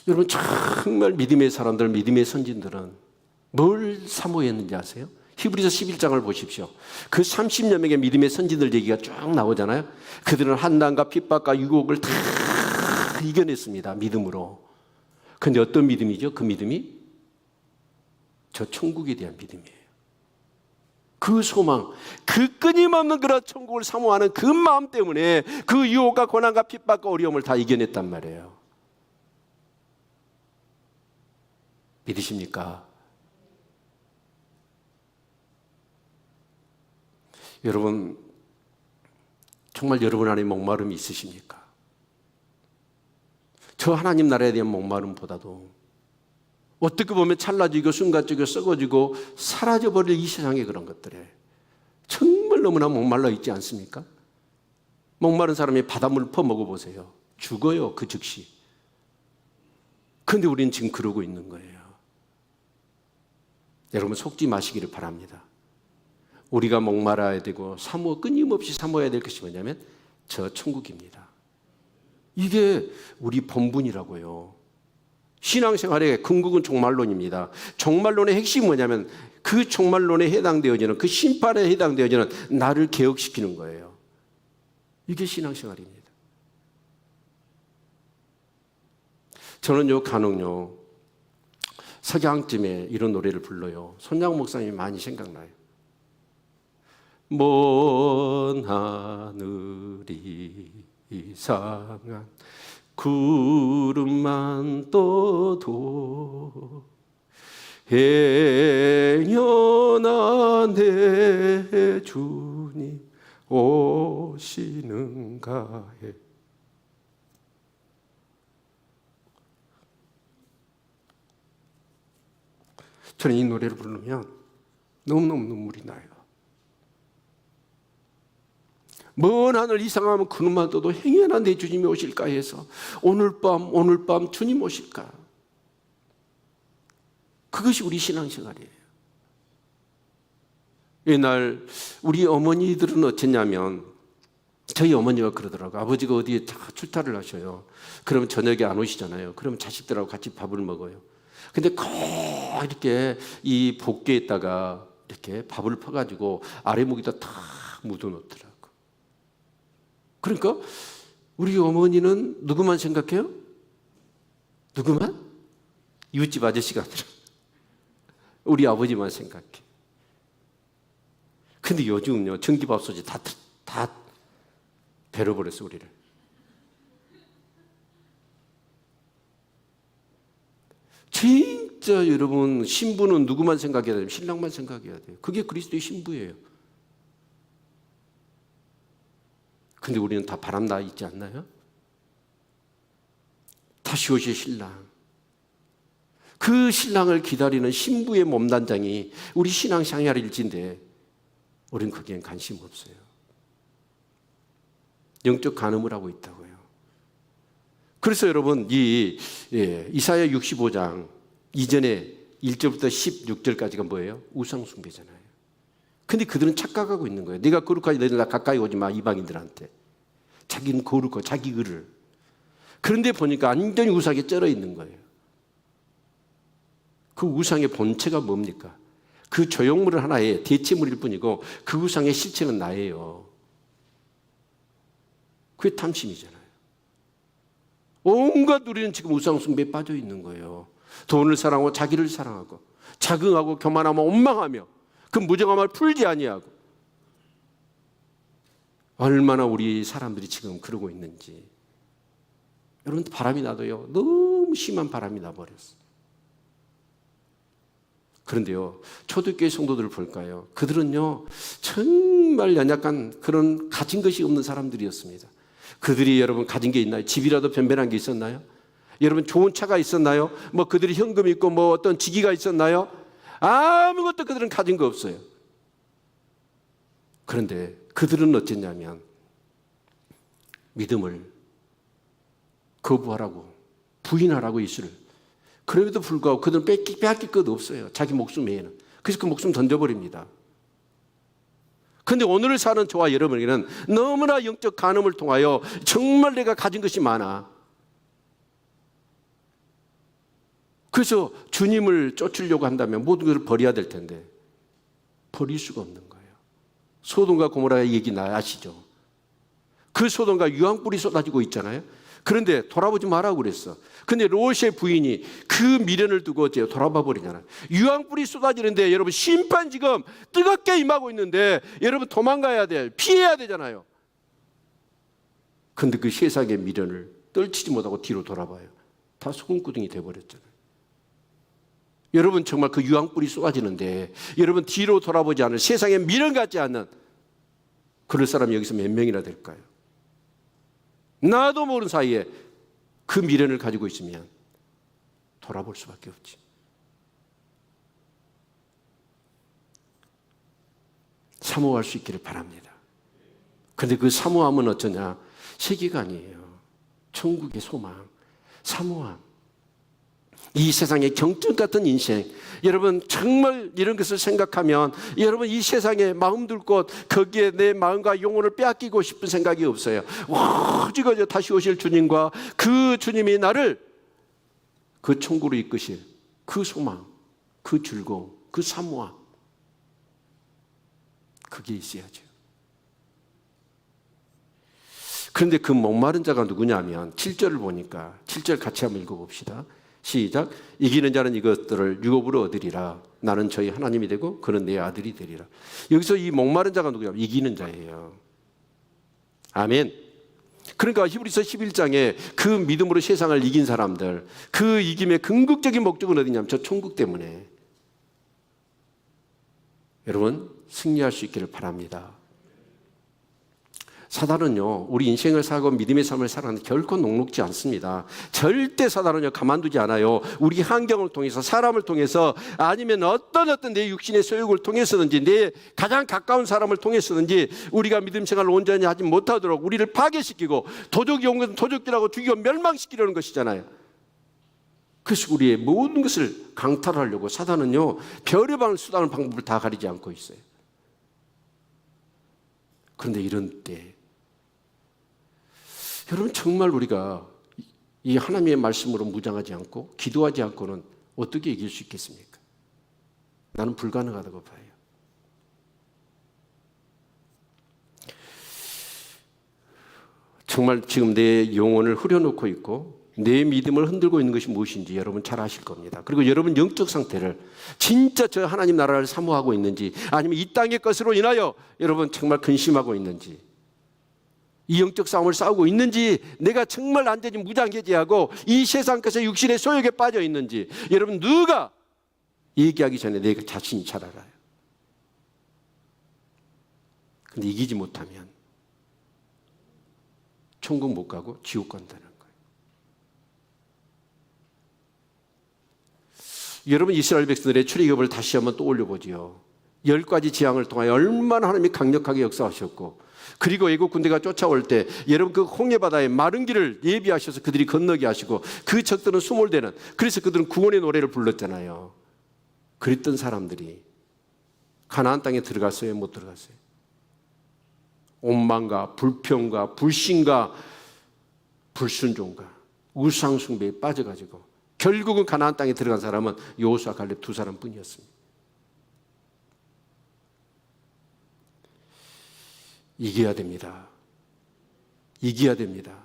여러분, 정말 믿음의 사람들, 믿음의 선진들은 뭘 사모했는지 아세요? 히브리서 11장을 보십시오. 그 30여 명의 믿음의 선진들 얘기가 쭉 나오잖아요. 그들은 한난과 핍박과 유혹을 다 이겨냈습니다. 믿음으로. 그런데 어떤 믿음이죠? 그 믿음이 저 천국에 대한 믿음이에요. 그 소망, 그 끊임없는 그런 천국을 사모하는 그 마음 때문에 그 유혹과 고난과 핍박과 어려움을 다 이겨냈단 말이에요. 믿으십니까? 여러분, 정말 여러분 안에 목마름이 있으십니까? 저 하나님 나라에 대한 목마름보다도 어떻게 보면 찰나지고 순간적이고 썩어지고 사라져버릴 이 세상의 그런 것들에 정말 너무나 목말라 있지 않습니까? 목마른 사람이 바닷물 퍼먹어 보세요. 죽어요, 그 즉시. 그런데 우리는 지금 그러고 있는 거예요. 여러분 속지 마시기를 바랍니다. 우리가 목말아야 되고 끊임없이 사모해야 될 것이 뭐냐면 저 천국입니다. 이게 우리 본분이라고요. 신앙생활의 궁극은 종말론입니다. 종말론의 핵심이 뭐냐면 그 종말론에 해당되어지는, 그 심판에 해당되어지는 나를 개혁시키는 거예요. 이게 신앙생활입니다. 저는요 간혹요 석양쯤에 이런 노래를 불러요. 손양 목사님이 많이 생각나요. 먼 하늘이 이상한 구름만 떠도 행여나 내 주님 오시는가 해. 저는 이 노래를 부르면 너무너무 눈물이 나요. 먼 하늘 이상하면 그놈만 떠도 행여나 내 주님이 오실까 해서 오늘 밤 주님 오실까. 그것이 우리 신앙생활이에요. 옛날 우리 어머니들은 어땠냐면 저희 어머니가 그러더라고요. 아버지가 어디에 출타를 하셔요. 그러면 저녁에 안 오시잖아요. 그러면 자식들하고 같이 밥을 먹어요. 근데 꼭 이렇게 이 복개에다가 이렇게 밥을 퍼가지고 아래목에다 다 묻어놓더라고요. 그러니까 우리 어머니는 누구만 생각해요? 누구만? 이웃집 아저씨가 아니라 우리 아버지만 생각해. 근데 요즘요 전기밥솥이 다 베려버렸어 우리를. 진짜 여러분 신부는 누구만 생각해야 돼요? 신랑만 생각해야 돼요. 그게 그리스도의 신부예요. 근데 우리는 다 바람 나 있지 않나요? 다시 오실 신랑. 그 신랑을 기다리는 신부의 몸단장이 우리 신앙생활일지인데 우리는 거기엔 관심 없어요. 영적 간음을 하고 있다고요. 그래서 여러분 이사야 65장 이전에 1절부터 16절까지가 뭐예요? 우상 숭배잖아요. 근데 그들은 착각하고 있는 거예요. 네가 거룩하지 너희들 나 가까이 오지 마 이방인들한테. 자기는 거룩하고 자기 의를. 그런데 보니까 완전히 우상에 쩔어 있는 거예요. 그 우상의 본체가 뭡니까? 그 조형물 하나의 대체물일 뿐이고 그 우상의 실체는 나예요. 그게 탐심이잖아요. 온갖 우리는 지금 우상 숭배에 빠져 있는 거예요. 돈을 사랑하고 자기를 사랑하고 자긍하고 교만하며 원망하며 그 무정함을 풀지 아니하고. 얼마나 우리 사람들이 지금 그러고 있는지. 여러분 바람이 나도요 너무 심한 바람이 나버렸어요. 그런데요 초대교회 성도들을 볼까요? 그들은요 정말 연약한 그런 가진 것이 없는 사람들이었습니다. 그들이 여러분 가진 게 있나요? 집이라도 변변한 게 있었나요? 여러분 좋은 차가 있었나요? 뭐 그들이 현금이 있고 뭐 어떤 직위가 있었나요? 아무것도 그들은 가진 거 없어요. 그런데 그들은 어쨌냐면 믿음을 거부하라고 부인하라고 예수를. 그럼에도 불구하고 그들은 빼앗길 것 없어요. 자기 목숨 외에는. 그래서 그 목숨 던져버립니다. 그런데 오늘을 사는 저와 여러분에게는 너무나 영적 간음을 통하여 정말 내가 가진 것이 많아. 그래서 주님을 쫓으려고 한다면 모든 것을 버려야 될 텐데 버릴 수가 없는 거예요. 소돔과 고모라의 얘기 아시죠? 그 소돔과 유황불이 쏟아지고 있잖아요. 그런데 돌아보지 말라고 그랬어. 근데 롯의 부인이 그 미련을 두고 어째요? 돌아봐 버리잖아요. 유황불이 쏟아지는데 여러분 심판 지금 뜨겁게 임하고 있는데 여러분 도망가야 돼. 피해야 되잖아요. 근데 그 세상의 미련을 떨치지 못하고 뒤로 돌아봐요. 다 소금구덩이 돼버렸잖아요. 여러분 정말 그 유황불이 쏟아지는데 여러분 뒤로 돌아보지 않은 세상에 미련 갖지 않는 그럴 사람이 여기서 몇 명이나 될까요? 나도 모르는 사이에 그 미련을 가지고 있으면 돌아볼 수밖에 없지. 사모할 수 있기를 바랍니다. 그런데 그 사모함은 어쩌냐? 세계가 아니에요. 천국의 소망, 사모함. 이 세상의 경증 같은 인생, 여러분 정말 이런 것을 생각하면 여러분 이 세상에 마음 둘 곳, 거기에 내 마음과 영혼을 빼앗기고 싶은 생각이 없어요. 오직 다시 오실 주님과 그 주님이 나를 그 천국으로 이끄실 그 소망, 그 즐거움, 그 사모함, 그게 있어야죠. 그런데 그 목마른 자가 누구냐면 7절을 보니까 7절 같이 한번 읽어봅시다. 시작. 이기는 자는 이것들을 유업으로 얻으리라. 나는 저희 하나님이 되고 그는 내 아들이 되리라. 여기서 이 목마른 자가 누구냐? 이기는 자예요. 아멘. 그러니까 히브리서 11장에 그 믿음으로 세상을 이긴 사람들, 그 이김의 궁극적인 목적은 어디냐면 저 천국 때문에. 여러분 승리할 수 있기를 바랍니다. 사단은요, 우리 인생을 살고 믿음의 삶을 살아가는데 결코 녹록지 않습니다. 절대 사단은요, 가만두지 않아요. 우리 환경을 통해서, 사람을 통해서, 아니면 어떤 내 육신의 소욕을 통해서든지, 내 가장 가까운 사람을 통해서든지, 우리가 믿음 생활을 온전히 하지 못하도록 우리를 파괴시키고, 도적이 온 것은 도적질하고 죽이고 멸망시키려는 것이잖아요. 그래서 우리의 모든 것을 강탈하려고 사단은요, 별의별 수단을 방법을 다 가리지 않고 있어요. 그런데 이런 때, 여러분 정말 우리가 이 하나님의 말씀으로 무장하지 않고 기도하지 않고는 어떻게 이길 수 있겠습니까? 나는 불가능하다고 봐요. 정말 지금 내 영혼을 흐려놓고 있고 내 믿음을 흔들고 있는 것이 무엇인지 여러분 잘 아실 겁니다. 그리고 여러분 영적 상태를 진짜 저 하나님 나라를 사모하고 있는지, 아니면 이 땅의 것으로 인하여 여러분 정말 근심하고 있는지, 이 영적 싸움을 싸우고 있는지, 내가 정말 완전히 무장해제하고 이 세상 것의 육신의 소욕에 빠져 있는지, 여러분 누가 얘기하기 전에 내 자신이 잘 알아요. 근데 이기지 못하면 천국 못 가고 지옥 간다는 거예요. 여러분 이스라엘 백성들의 출애굽을 다시 한번 떠올려 보지요. 10가지 재앙을 통하여 얼마나 하나님이 강력하게 역사하셨고, 그리고 애국 군대가 쫓아올 때 여러분 그 홍해바다의 마른 길을 예비하셔서 그들이 건너게 하시고, 그 적들은 수몰되는, 그래서 그들은 구원의 노래를 불렀잖아요. 그랬던 사람들이 가나안 땅에 들어갔어요? 못 들어갔어요? 오만과 불평과 불신과 불순종과 우상숭배에 빠져가지고 결국은 가나안 땅에 들어간 사람은 여호수아 갈렙 두 사람뿐이었습니다. 이겨야 됩니다. 이겨야 됩니다.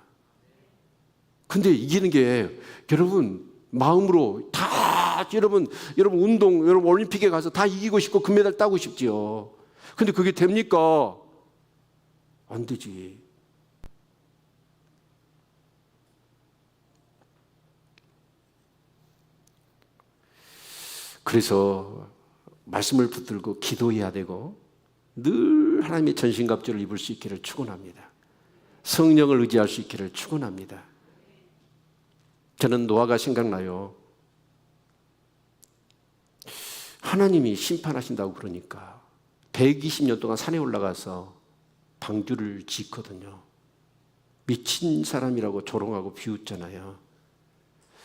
근데 이기는 게 여러분 마음으로 다 여러분 운동, 여러분 올림픽에 가서 다 이기고 싶고 금메달 따고 싶지요. 근데 그게 됩니까? 안 되지. 그래서 말씀을 붙들고 기도해야 되고 늘 하나님의 전신갑주를 입을 수 있기를 축원합니다. 성령을 의지할 수 있기를 축원합니다. 저는 노아가 생각나요. 하나님이 심판하신다고 그러니까 120년 동안 산에 올라가서 방주를 짓거든요. 미친 사람이라고 조롱하고 비웃잖아요.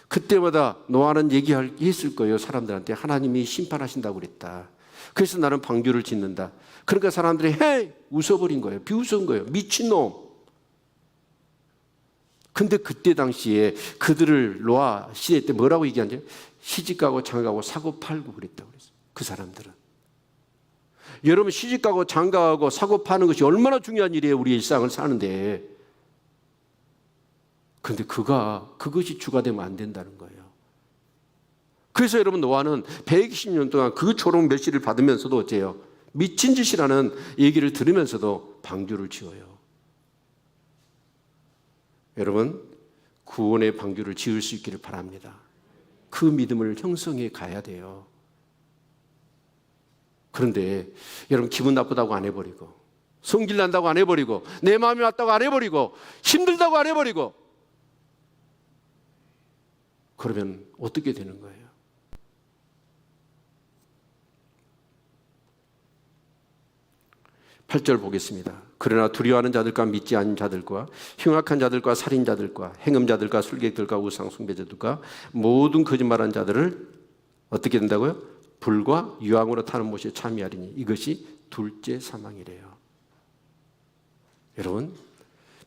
그때마다 노아는 얘기했을 거예요. 사람들한테 하나님이 심판하신다고 그랬다. 그래서 나는 방주를 짓는다. 그러니까 사람들이 헤이 웃어버린 거예요. 비웃은 거예요. 미친놈. 근데 그때 당시에 그들을 노아 시대 때 뭐라고 얘기하는지, 시집가고 장가가고 사고 팔고 그랬다고 그랬어요. 그 사람들은. 여러분 시집가고 장가가고 사고 파는 것이 얼마나 중요한 일이에요. 우리 일상을 사는데. 그런데 그것이 주가 되면 안 된다는 거예요. 그래서 여러분 노아는 120년 동안 그 조롱 멸시를 받으면서도 어째요? 미친 짓이라는 얘기를 들으면서도 방주를 지어요. 여러분 구원의 방주를 지을 수 있기를 바랍니다. 그 믿음을 형성해 가야 돼요. 그런데 여러분 기분 나쁘다고 안 해버리고, 성질 난다고 안 해버리고, 내 마음이 왔다고 안 해버리고, 힘들다고 안 해버리고, 그러면 어떻게 되는 거예요? 8절 보겠습니다. 그러나 두려워하는 자들과 믿지 않는 자들과 흉악한 자들과 살인자들과 행음자들과 술객들과 우상숭배자들과 모든 거짓말하는 자들을 어떻게 된다고요? 불과 유황으로 타는 못에 참여하리니 이것이 둘째 사망이래요. 여러분,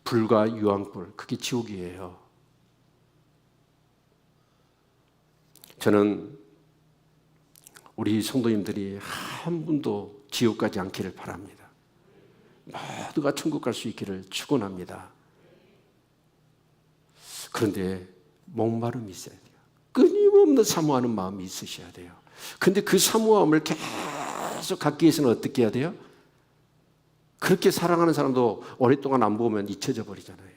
불과 유황불, 그게 지옥이에요. 저는 우리 성도님들이 한 분도 지옥 가지 않기를 바랍니다. 모두가 천국 갈 수 있기를 축원합니다. 그런데 목마름이 있어야 돼요. 끊임없는 사모하는 마음이 있으셔야 돼요. 근데 그 사모함을 계속 갖기 위해서는 어떻게 해야 돼요? 그렇게 사랑하는 사람도 오랫동안 안 보면 잊혀져 버리잖아요.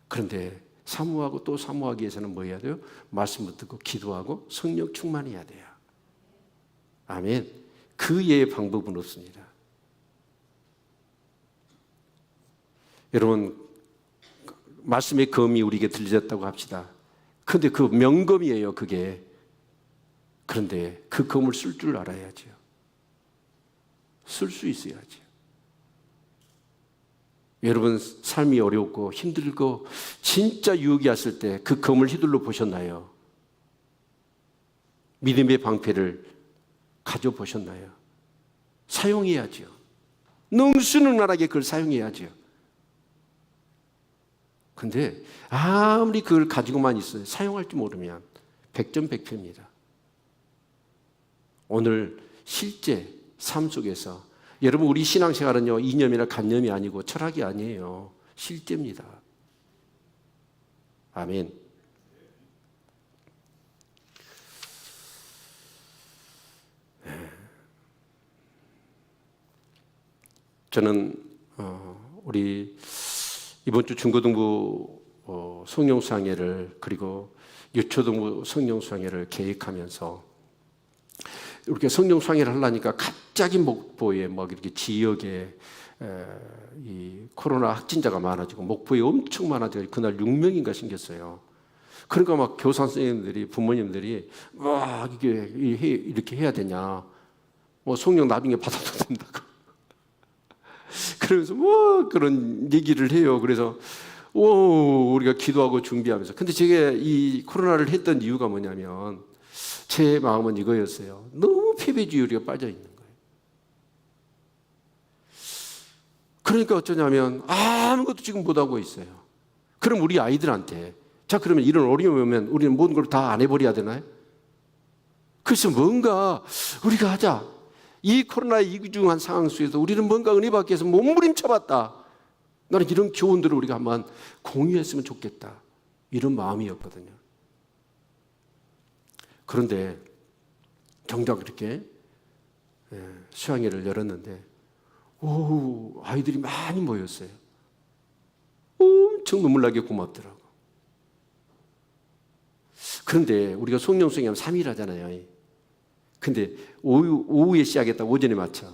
그런데 사모하고 또 사모하기 위해서는 뭐 해야 돼요? 말씀을 듣고 기도하고 성령 충만해야 돼요. 아멘. 그 외의 방법은 없습니다. 여러분, 말씀의 검이 우리에게 들려졌다고 합시다. 그런데 그 명검이에요, 그게. 그런데 그 검을 쓸 줄 알아야죠. 쓸 수 있어야죠. 여러분, 삶이 어렵고 힘들고 진짜 유혹이 왔을 때 그 검을 휘둘러 보셨나요? 믿음의 방패를 가져보셨나요? 사용해야죠. 능수능란하게 그걸 사용해야죠. 근데 아무리 그걸 가지고만 있어요, 사용할 줄 모르면 백전백패입니다. 오늘 실제 삶 속에서 여러분, 우리 신앙생활은요, 이념이나 관념이 아니고 철학이 아니에요. 실제입니다. 아멘. 저는 우리 이번 주 중고등부 성령수양회를 그리고 유초등부 성령수양회를 계획하면서 이렇게 성령수양회를 하려니까 갑자기 목포에 막 이렇게 지역에 이 코로나 확진자가 많아지고 목포에 엄청 많아지고 그날 6명인가 생겼어요. 그러니까 막 교사 선생님들이 부모님들이 와 이게 이렇게 해야 되냐? 뭐 성령 나중에 받아도 된다고. 그러면서 뭐 그런 얘기를 해요. 그래서 우리가 기도하고 준비하면서. 근데 제가 이 코로나를 했던 이유가 뭐냐면 제 마음은 이거였어요. 너무 패배주의가 빠져 있는 거예요. 그러니까 어쩌냐면 아무것도 지금 못하고 있어요. 그럼 우리 아이들한테 자 그러면 이런 어려움이 오면 우리는 모든 걸 다 안 해버려야 되나요? 그래서 뭔가 우리가 하자. 이 코로나의 이중한 상황 속에서 우리는 뭔가 은혜 받기 위해서 몸부림쳐봤다. 나는 이런 교훈들을 우리가 한번 공유했으면 좋겠다. 이런 마음이었거든요. 그런데 정작 이렇게 수양회를 열었는데 아이들이 많이 모였어요. 엄청 눈물나게 고맙더라고. 그런데 우리가 성령수양회 하면 3일 하잖아요. 근데 오후에 시작했다 오전에 맞춰.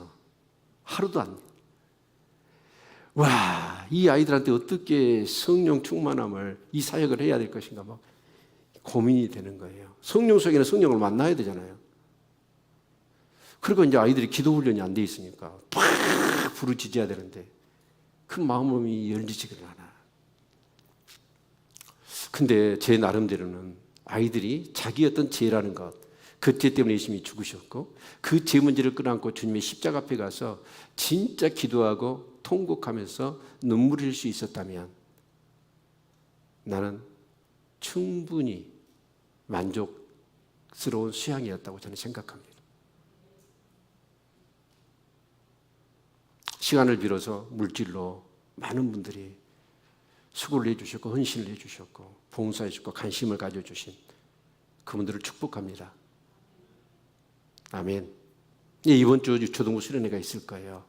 하루도 안 돼. 와, 이 아이들한테 어떻게 성령 충만함을 이 사역을 해야 될 것인가 막 고민이 되는 거예요. 성령 속에는 성령을 만나야 되잖아요. 그리고 이제 아이들이 기도 훈련이 안 돼 있으니까 팍 부르짖어야 되는데 그 마음이 열리지가 않아. 근데 제 나름대로는 아이들이 자기 어떤 죄라는 것, 그 죄 때문에 예수님이 죽으셨고 그 죄 문제를 끌어안고 주님의 십자가 앞에 가서 진짜 기도하고 통곡하면서 눈물 흘릴 수 있었다면 나는 충분히 만족스러운 수양이었다고 저는 생각합니다. 시간을 빌어서 물질로 많은 분들이 수고를 해주셨고 헌신을 해주셨고 봉사해 주셨고 관심을 가져주신 그분들을 축복합니다. 아멘. 이번 주 초등부 수련회가 있을 거예요.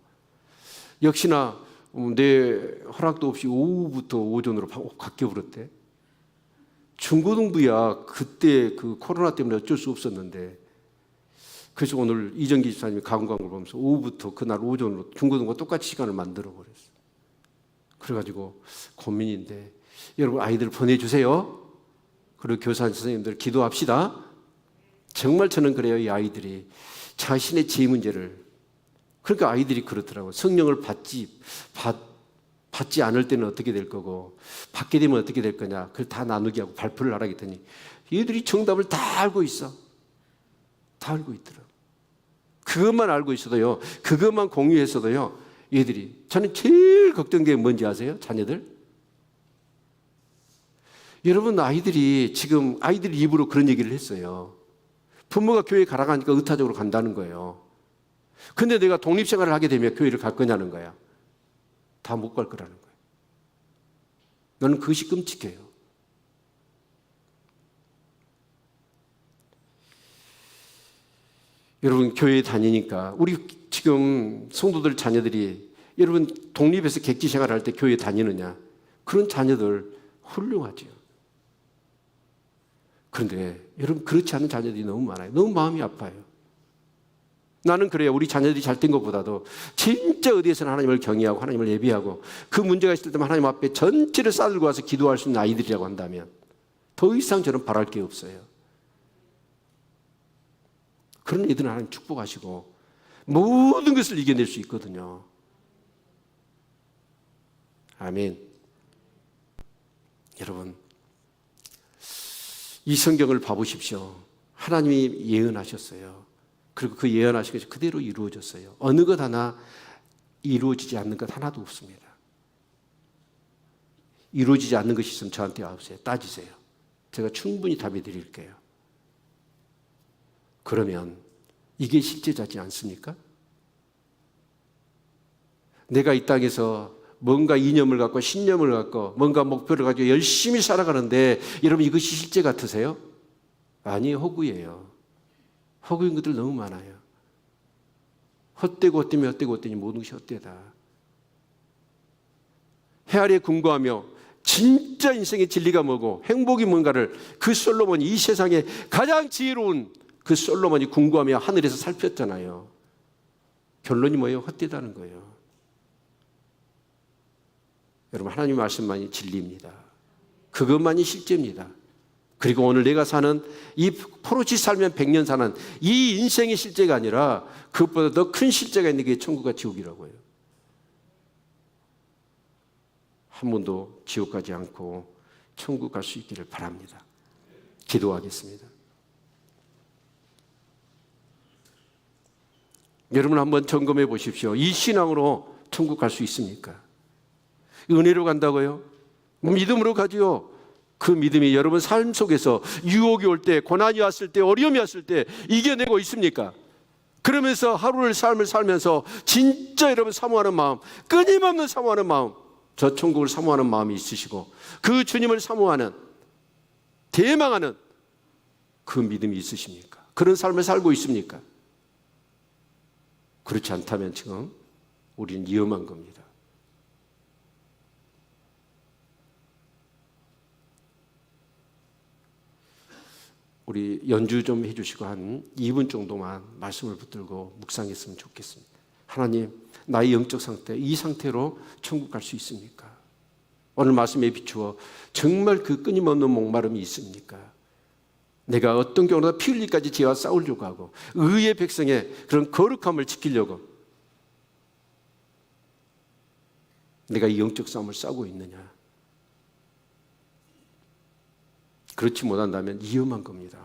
역시나 내 허락도 없이 오후부터 오전으로 바뀌어버렸대. 중고등부야 그때 그 코로나 때문에 어쩔 수 없었는데 그래서 오늘 이정기 집사님이 강광을 보면서 오후부터 그날 오전으로 중고등부와 똑같이 시간을 만들어 버렸어요. 그래가지고 고민인데 여러분 아이들 보내주세요. 그리고 교사 선생님들 기도합시다. 정말 저는 그래요. 이 아이들이 자신의 죄 문제를 그러니까 아이들이 그렇더라고요. 성령을 받지 않을 때는 어떻게 될 거고 받게 되면 어떻게 될 거냐. 그걸 다 나누게 하고 발표를 하라 했더니 얘들이 정답을 다 알고 있어. 다 알고 있더라고요. 그것만 알고 있어도요. 그것만 공유했어도요. 얘들이. 저는 제일 걱정된 게 뭔지 아세요? 자녀들? 여러분 아이들이 지금 아이들 입으로 그런 얘기를 했어요. 부모가 교회 가라고 하니까 의타적으로 간다는 거예요. 근데 내가 독립생활을 하게 되면 교회를 갈 거냐는 거야. 다 못 갈 거라는 거예요. 나는 그것이 끔찍해요. 여러분 교회에 다니니까 우리 지금 성도들 자녀들이 여러분 독립해서 객지 생활할 때 교회에 다니느냐? 그런 자녀들 훌륭하죠. 그런데 여러분 그렇지 않은 자녀들이 너무 많아요. 너무 마음이 아파요. 나는 그래요. 우리 자녀들이 잘 된 것보다도 진짜 어디에서는 하나님을 경외하고 하나님을 예비하고 그 문제가 있을 때만 하나님 앞에 전체를 싸들고 와서 기도할 수 있는 아이들이라고 한다면 더 이상 저는 바랄 게 없어요. 그런 애들은 하나님 축복하시고 모든 것을 이겨낼 수 있거든요. 아멘. 여러분 이 성경을 봐보십시오. 하나님이 예언하셨어요. 그리고 그 예언하신 것이 그대로 이루어졌어요. 어느 것 하나 이루어지지 않는 것 하나도 없습니다. 이루어지지 않는 것이 있으면 저한테 와보세요. 따지세요. 제가 충분히 답해 드릴게요. 그러면 이게 실제자지 않습니까? 내가 이 땅에서 뭔가 이념을 갖고 신념을 갖고 뭔가 목표를 가지고 열심히 살아가는데 여러분 이것이 실제 같으세요? 아니에요. 허구예요. 허구인 것들 너무 많아요. 헛되고 헛되며 헛되고 헛되니 모든 것이 헛되다. 해 아래 궁구하며 진짜 인생의 진리가 뭐고 행복이 뭔가를 그 솔로몬이 이 세상에 가장 지혜로운 그 솔로몬이 궁구하며 하늘에서 살폈잖아요. 결론이 뭐예요? 헛되다는 거예요. 여러분 하나님 말씀만이 진리입니다. 그것만이 실제입니다. 그리고 오늘 내가 사는 이 포로치 살면 100년 사는 이 인생의 실제가 아니라 그것보다 더 큰 실제가 있는 게 천국과 지옥이라고 해요. 한 번도 지옥 가지 않고 천국 갈 수 있기를 바랍니다. 기도하겠습니다. 여러분 한번 점검해 보십시오. 이 신앙으로 천국 갈 수 있습니까? 은혜로 간다고요? 믿음으로 가지요. 그 믿음이 여러분 삶 속에서 유혹이 올 때, 고난이 왔을 때, 어려움이 왔을 때 이겨내고 있습니까? 그러면서 하루를 삶을 살면서 진짜 여러분 사모하는 마음, 끊임없는 사모하는 마음, 저 천국을 사모하는 마음이 있으시고 그 주님을 사모하는, 대망하는 그 믿음이 있으십니까? 그런 삶을 살고 있습니까? 그렇지 않다면 지금 우리는 위험한 겁니다. 우리 연주 좀 해주시고 한 2분 정도만 말씀을 붙들고 묵상했으면 좋겠습니다. 하나님, 나의 영적 상태, 이 상태로 천국 갈 수 있습니까? 오늘 말씀에 비추어 정말 그 끊임없는 목마름이 있습니까? 내가 어떤 경우나 피 흘리기까지 죄와 싸우려고 하고 의의 백성의 그런 거룩함을 지키려고 내가 이 영적 싸움을 싸우고 있느냐? 그렇지 못한다면 위험한 겁니다.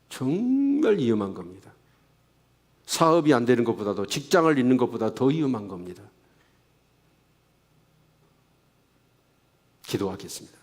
정말 위험한 겁니다. 사업이 안 되는 것보다도 직장을 잃는 것보다 더 위험한 겁니다. 기도하겠습니다.